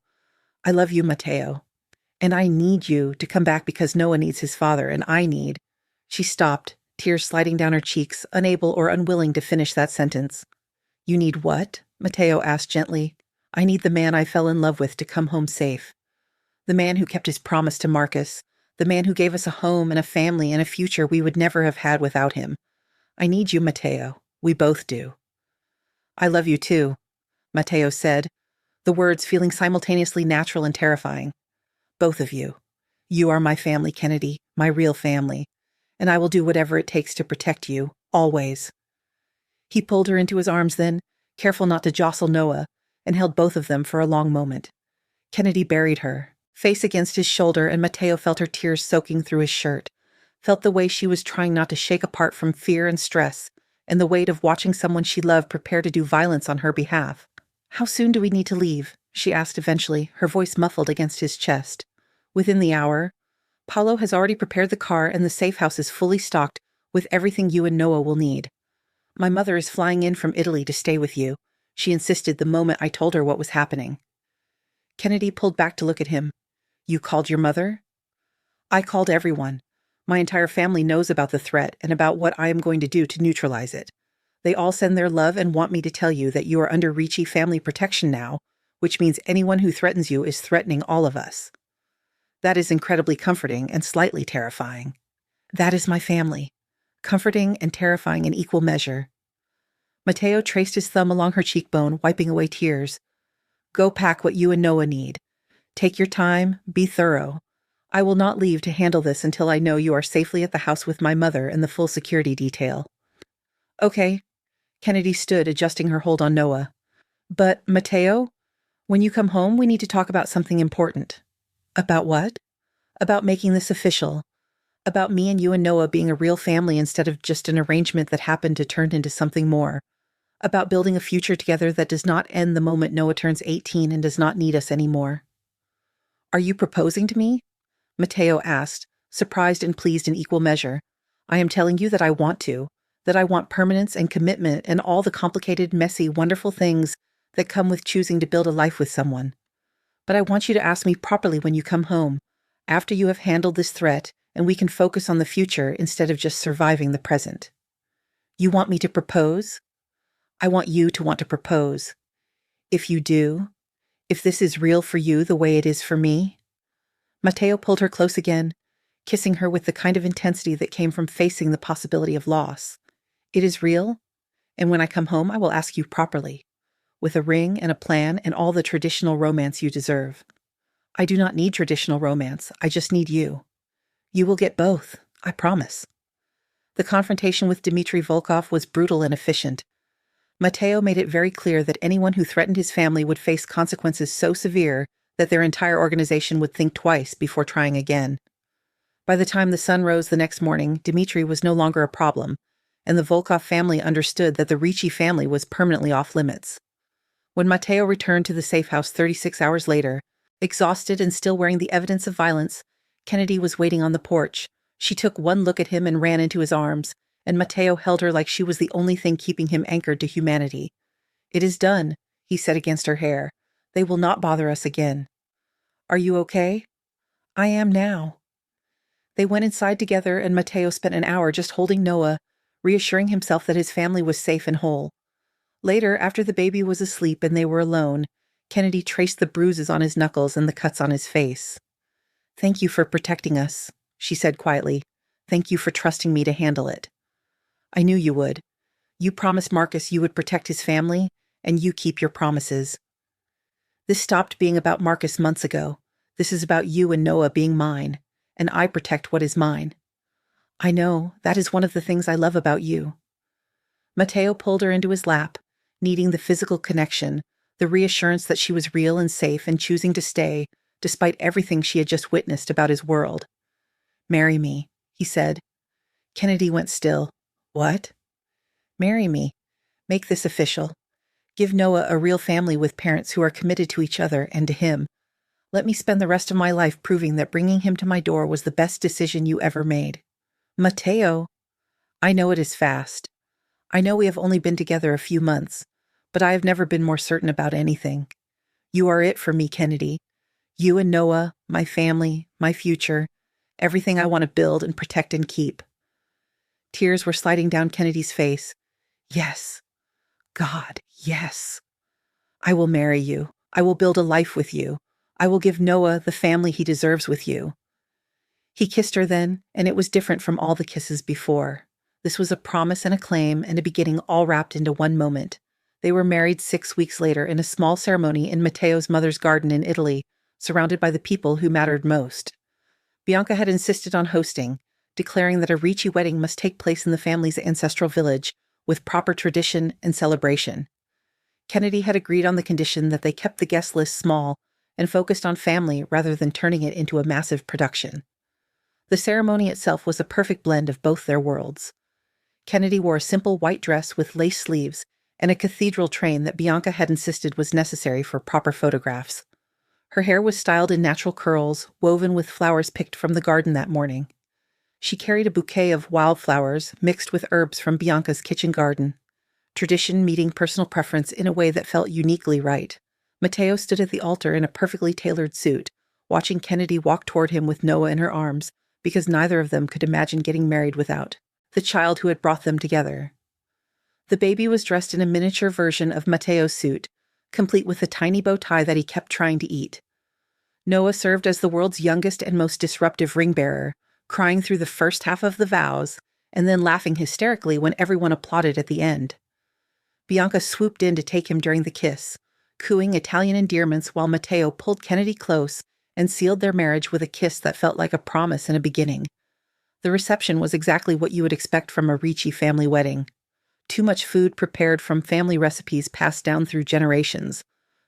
I love you, Matteo. And I need you to come back because Noah needs his father, and I need. She stopped, tears sliding down her cheeks, unable or unwilling to finish that sentence. You need what? Matteo asked gently. I need the man I fell in love with to come home safe. The man who kept his promise to Marcus. The man who gave us a home and a family and a future we would never have had without him. I need you, Matteo. We both do. I love you too, Matteo said, the words feeling simultaneously natural and terrifying. Both of you. You are my family, Kennedy, my real family, and I will do whatever it takes to protect you, always. He pulled her into his arms then, careful not to jostle Noah, and held both of them for a long moment. Kennedy buried her, face against his shoulder, and Matteo felt her tears soaking through his shirt, felt the way she was trying not to shake apart from fear and stress, and the weight of watching someone she loved prepare to do violence on her behalf. How soon do we need to leave? She asked eventually, her voice muffled against his chest. Within the hour. Paolo has already prepared the car and the safe house is fully stocked with everything you and Noah will need. My mother is flying in from Italy to stay with you, she insisted the moment I told her what was happening. Kennedy pulled back to look at him. You called your mother? I called everyone. My entire family knows about the threat and about what I am going to do to neutralize it. They all send their love and want me to tell you that you are under Ricci family protection now, which means anyone who threatens you is threatening all of us. That is incredibly comforting and slightly terrifying. That is my family. Comforting and terrifying in equal measure. Matteo traced his thumb along her cheekbone, wiping away tears. Go pack what you and Noah need. Take your time, be thorough. I will not leave to handle this until I know you are safely at the house with my mother and the full security detail. Okay. Kennedy stood, adjusting her hold on Noah. But, Matteo, when you come home, we need to talk about something important. About what? About making this official. About me and you and Noah being a real family instead of just an arrangement that happened to turn into something more. About building a future together that does not end the moment Noah turns 18 and does not need us anymore. Are you proposing to me? Matteo asked, surprised and pleased in equal measure. I am telling you that I want to, that I want permanence and commitment and all the complicated, messy, wonderful things that come with choosing to build a life with someone. But I want you to ask me properly when you come home, after you have handled this threat, and we can focus on the future instead of just surviving the present. You want me to propose? I want you to want to propose. If you do, if this is real for you the way it is for me. Matteo pulled her close again, kissing her with the kind of intensity that came from facing the possibility of loss. It is real, and when I come home I will ask you properly, with a ring and a plan and all the traditional romance you deserve. I do not need traditional romance, I just need you. You will get both, I promise. The confrontation with Dmitry Volkov was brutal and efficient. Matteo made it very clear that anyone who threatened his family would face consequences so severe that their entire organization would think twice before trying again. By the time the sun rose the next morning, Dmitry was no longer a problem, and the Volkov family understood that the Ricci family was permanently off limits. When Matteo returned to the safe house 36 hours later, exhausted and still wearing the evidence of violence, Kennedy was waiting on the porch. She took one look at him and ran into his arms, and Matteo held her like she was the only thing keeping him anchored to humanity. It is done, he said against her hair. They will not bother us again. Are you okay? I am now. They went inside together, and Matteo spent an hour just holding Noah, reassuring himself that his family was safe and whole. Later, after the baby was asleep and they were alone, Kennedy traced the bruises on his knuckles and the cuts on his face. Thank you for protecting us, she said quietly. Thank you for trusting me to handle it. I knew you would. You promised Marcus you would protect his family, and you keep your promises. This stopped being about Marcus months ago. This is about you and Noah being mine, and I protect what is mine. I know, that is one of the things I love about you. Matteo pulled her into his lap, needing the physical connection, the reassurance that she was real and safe and choosing to stay, despite everything she had just witnessed about his world. "Marry me," he said. Kennedy went still. "What?" "Marry me. Make this official. Give Noah a real family with parents who are committed to each other and to him. Let me spend the rest of my life proving that bringing him to my door was the best decision you ever made." "Matteo." "I know it is fast. I know we have only been together a few months, but I have never been more certain about anything. You are it for me, Kennedy. You and Noah, my family, my future, everything I want to build and protect and keep." Tears were sliding down Kennedy's face. "Yes. God, yes. I will marry you. I will build a life with you. I will give Noah the family he deserves with you." He kissed her then, and it was different from all the kisses before. This was a promise and a claim and a beginning all wrapped into one moment. They were married 6 weeks later in a small ceremony in Matteo's mother's garden in Italy, surrounded by the people who mattered most. Bianca had insisted on hosting, declaring that a Ricci wedding must take place in the family's ancestral village, with proper tradition and celebration. Kennedy had agreed on the condition that they kept the guest list small and focused on family rather than turning it into a massive production. The ceremony itself was a perfect blend of both their worlds. Kennedy wore a simple white dress with lace sleeves and a cathedral train that Bianca had insisted was necessary for proper photographs. Her hair was styled in natural curls, woven with flowers picked from the garden that morning. She carried a bouquet of wildflowers mixed with herbs from Bianca's kitchen garden, tradition meeting personal preference in a way that felt uniquely right. Matteo stood at the altar in a perfectly tailored suit, watching Kennedy walk toward him with Noah in her arms, because neither of them could imagine getting married without the child who had brought them together. The baby was dressed in a miniature version of Matteo's suit, complete with a tiny bow tie that he kept trying to eat. Noah served as the world's youngest and most disruptive ring-bearer, crying through the first half of the vows, and then laughing hysterically when everyone applauded at the end. Bianca swooped in to take him during the kiss, cooing Italian endearments while Matteo pulled Kennedy close and sealed their marriage with a kiss that felt like a promise and a beginning. The reception was exactly what you would expect from a Ricci family wedding. Too much food prepared from family recipes passed down through generations.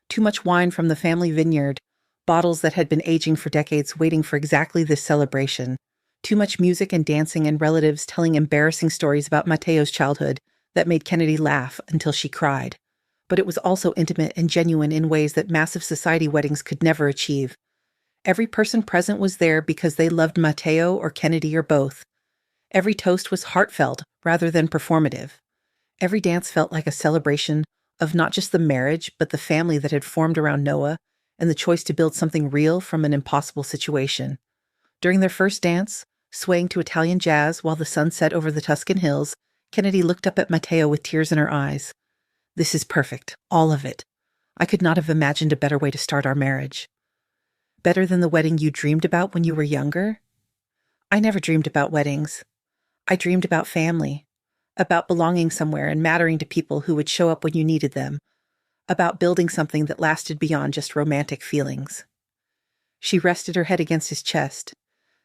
Too much wine from the family vineyard, bottles that had been aging for decades waiting for exactly this celebration. Too much music and dancing and relatives telling embarrassing stories about Matteo's childhood that made Kennedy laugh until she cried. But it was also intimate and genuine in ways that massive society weddings could never achieve. Every person present was there because they loved Matteo or Kennedy or both. Every toast was heartfelt rather than performative. Every dance felt like a celebration of not just the marriage, but the family that had formed around Noah and the choice to build something real from an impossible situation. During their first dance, swaying to Italian jazz while the sun set over the Tuscan hills, Kennedy looked up at Matteo with tears in her eyes. "This is perfect, all of it. I could not have imagined a better way to start our marriage." "Better than the wedding you dreamed about when you were younger?" "I never dreamed about weddings. I dreamed about family, about belonging somewhere and mattering to people who would show up when you needed them, about building something that lasted beyond just romantic feelings." She rested her head against his chest.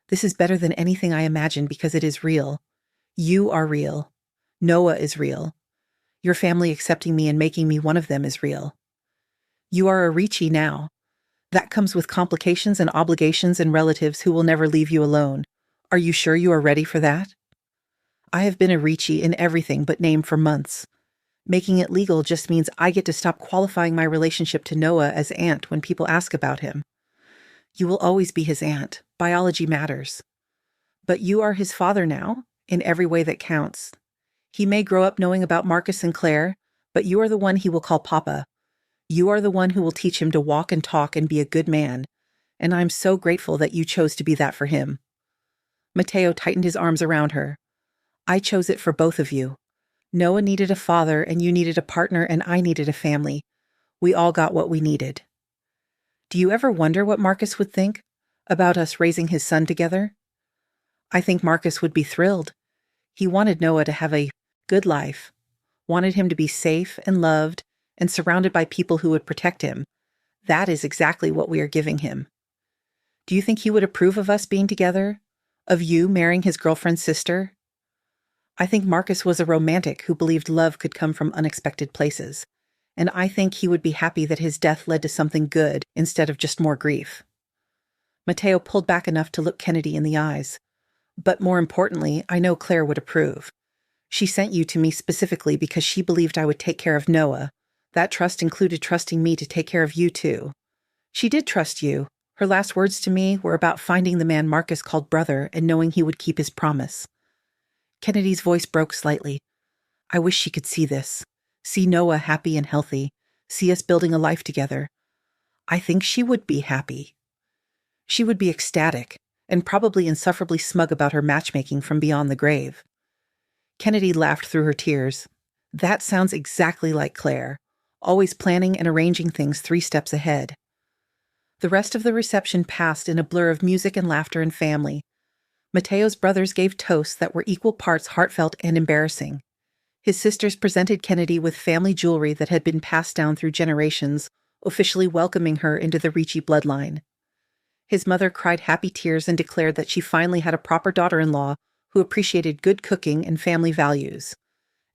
"This is better than anything I imagined because it is real. You are real. Noah is real. Your family accepting me and making me one of them is real. You are a Ricci now. That comes with complications and obligations and relatives who will never leave you alone. Are you sure you are ready for that?" "I have been a Ricci in everything but name for months. Making it legal just means I get to stop qualifying my relationship to Noah as aunt when people ask about him. You will always be his aunt. Biology matters. But you are his father now, in every way that counts. He may grow up knowing about Marcus and Claire, but you are the one he will call Papa. You are the one who will teach him to walk and talk and be a good man, and I'm so grateful that you chose to be that for him." Matteo tightened his arms around her. "I chose it for both of you. Noah needed a father, and you needed a partner, and I needed a family. We all got what we needed." "Do you ever wonder what Marcus would think about us raising his son together?" "I think Marcus would be thrilled. He wanted Noah to have a good life, wanted him to be safe and loved and surrounded by people who would protect him. That is exactly what we are giving him." "Do you think he would approve of us being together? Of you marrying his girlfriend's sister?" "I think Marcus was a romantic who believed love could come from unexpected places, and I think he would be happy that his death led to something good instead of just more grief." Matteo pulled back enough to look Kennedy in the eyes. But more importantly, I know Claire would approve. She sent you to me specifically because she believed I would take care of Noah. That trust included trusting me to take care of you too. She did trust you. Her last words to me were about finding the man Marcus called brother and knowing he would keep his promise. Kennedy's voice broke slightly. I wish she could see this. See Noah happy and healthy. See us building a life together. I think she would be happy. She would be ecstatic, and probably insufferably smug about her matchmaking from beyond the grave. Kennedy laughed through her tears. That sounds exactly like Claire, always planning and arranging things 3 steps ahead. The rest of the reception passed in a blur of music and laughter and family. Matteo's brothers gave toasts that were equal parts heartfelt and embarrassing. His sisters presented Kennedy with family jewelry that had been passed down through generations, officially welcoming her into the Ricci bloodline. His mother cried happy tears and declared that she finally had a proper daughter-in-law who appreciated good cooking and family values.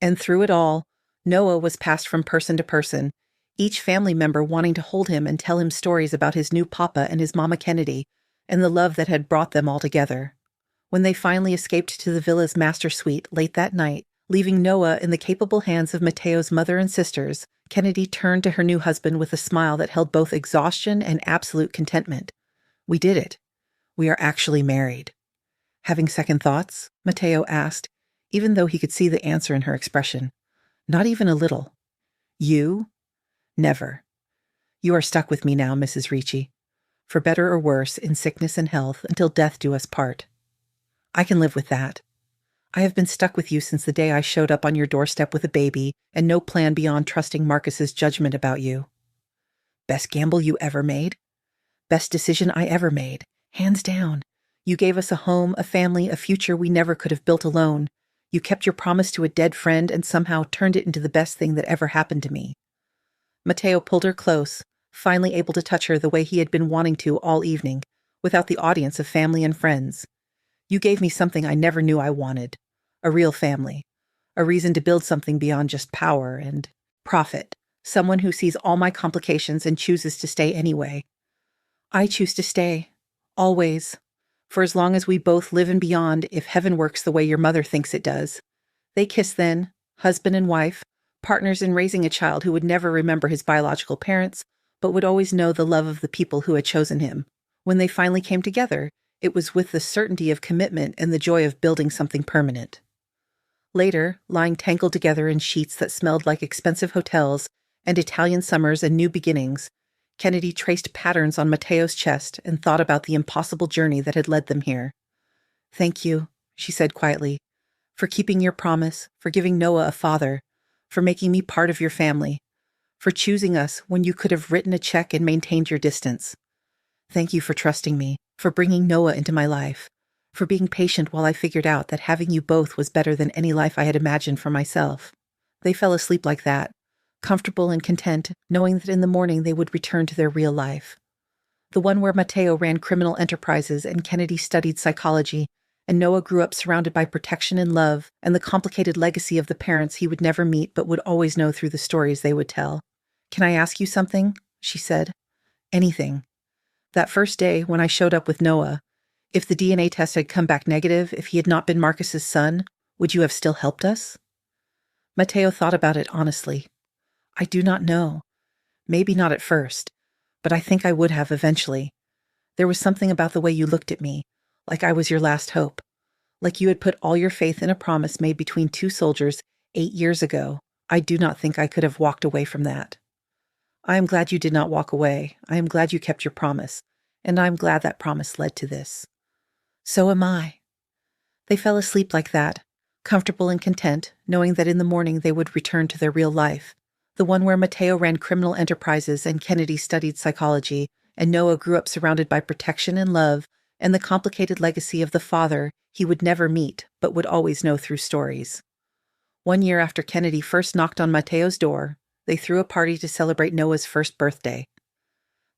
And through it all, Noah was passed from person to person, each family member wanting to hold him and tell him stories about his new papa and his mama Kennedy, and the love that had brought them all together. When they finally escaped to the villa's master suite late that night, leaving Noah in the capable hands of Matteo's mother and sisters, Kennedy turned to her new husband with a smile that held both exhaustion and absolute contentment. We did it. We are actually married. Having second thoughts? Matteo asked, even though he could see the answer in her expression. Not even a little. You? Never. You are stuck with me now, Mrs. Ricci. For better or worse, in sickness and health, until death do us part. I can live with that. I have been stuck with you since the day I showed up on your doorstep with a baby and no plan beyond trusting Marcus's judgment about you. Best gamble you ever made? Best decision I ever made, hands down. You gave us a home, a family, a future we never could have built alone. You kept your promise to a dead friend and somehow turned it into the best thing that ever happened to me. Matteo pulled her close, finally able to touch her the way he had been wanting to all evening, without the audience of family and friends. You gave me something I never knew I wanted. A real family. A reason to build something beyond just power and profit. Someone who sees all my complications and chooses to stay anyway. I choose to stay. Always. For as long as we both live and beyond, if heaven works the way your mother thinks it does. They kiss then, husband and wife, partners in raising a child who would never remember his biological parents, but would always know the love of the people who had chosen him. When they finally came together, it was with the certainty of commitment and the joy of building something permanent. Later, lying tangled together in sheets that smelled like expensive hotels and Italian summers and new beginnings, Kennedy traced patterns on Matteo's chest and thought about the impossible journey that had led them here. Thank you, she said quietly, for keeping your promise, for giving Noah a father, for making me part of your family, for choosing us when you could have written a check and maintained your distance. Thank you for trusting me, for bringing Noah into my life, for being patient while I figured out that having you both was better than any life I had imagined for myself. They fell asleep like that, comfortable and content, knowing that in the morning they would return to their real life. The one where Matteo ran criminal enterprises and Kennedy studied psychology, and Noah grew up surrounded by protection and love and the complicated legacy of the parents he would never meet but would always know through the stories they would tell. Can I ask you something? She said. Anything. That first day when I showed up with Noah, if the DNA test had come back negative, if he had not been Marcus's son, would you have still helped us? Matteo thought about it honestly. I do not know. Maybe not at first, but I think I would have eventually. There was something about the way you looked at me, like I was your last hope, like you had put all your faith in a promise made between 2 soldiers 8 years ago. I do not think I could have walked away from that. I am glad you did not walk away. I am glad you kept your promise, and I am glad that promise led to this. So am I. They fell asleep like that, comfortable and content, knowing that in the morning they would return to their real life, the one where Matteo ran criminal enterprises and Kennedy studied psychology, and Noah grew up surrounded by protection and love and the complicated legacy of the father he would never meet but would always know through stories. 1 year after Kennedy first knocked on Matteo's door, they threw a party to celebrate Noah's first birthday.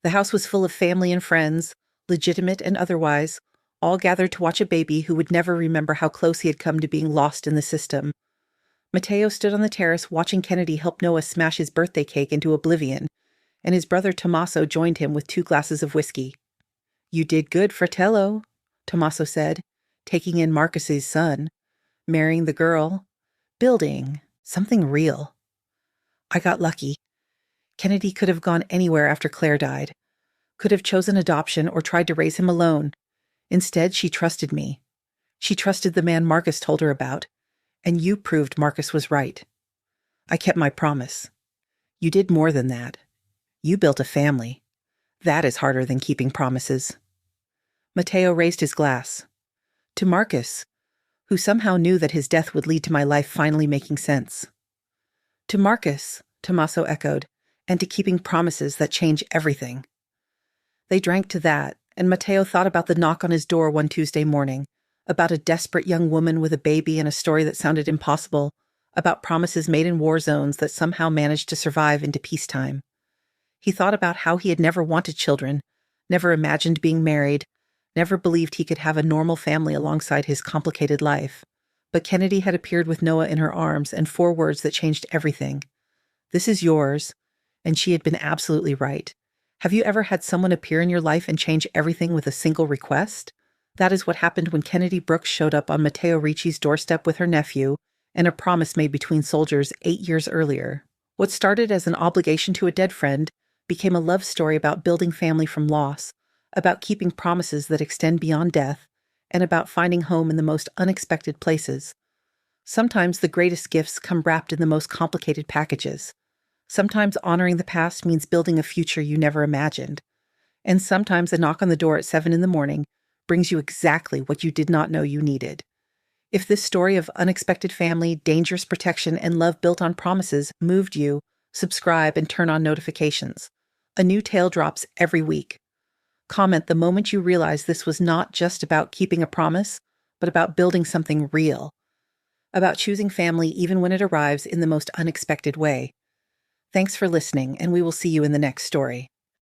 The house was full of family and friends, legitimate and otherwise, all gathered to watch a baby who would never remember how close he had come to being lost in the system. Matteo stood on the terrace watching Kennedy help Noah smash his birthday cake into oblivion, and his brother Tommaso joined him with 2 glasses of whiskey. You did good, fratello, Tommaso said, taking in Marcus's son, marrying the girl, building something real. I got lucky. Kennedy could have gone anywhere after Claire died, could have chosen adoption or tried to raise him alone. Instead, she trusted me. She trusted the man Marcus told her about, and you proved Marcus was right. I kept my promise. You did more than that. You built a family. That is harder than keeping promises. Matteo raised his glass. To Marcus, who somehow knew that his death would lead to my life finally making sense. To Marcus, Tommaso echoed, and to keeping promises that change everything. They drank to that, and Matteo thought about the knock on his door one Tuesday morning, about a desperate young woman with a baby and a story that sounded impossible, about promises made in war zones that somehow managed to survive into peacetime. He thought about how he had never wanted children, never imagined being married, never believed he could have a normal family alongside his complicated life. But Kennedy had appeared with Noah in her arms and 4 words that changed everything. This is yours, and she had been absolutely right. Have you ever had someone appear in your life and change everything with a single request? That is what happened when Kennedy Brooks showed up on Matteo Ricci's doorstep with her nephew and a promise made between soldiers 8 years earlier. What started as an obligation to a dead friend became a love story about building family from loss, about keeping promises that extend beyond death, and about finding home in the most unexpected places. Sometimes the greatest gifts come wrapped in the most complicated packages. Sometimes honoring the past means building a future you never imagined. And sometimes a knock on the door at 7 a.m. brings you exactly what you did not know you needed. If this story of unexpected family, dangerous protection, and love built on promises moved you, subscribe and turn on notifications. A new tale drops every week. Comment the moment you realize this was not just about keeping a promise, but about building something real. About choosing family even when it arrives in the most unexpected way. Thanks for listening, and we will see you in the next story.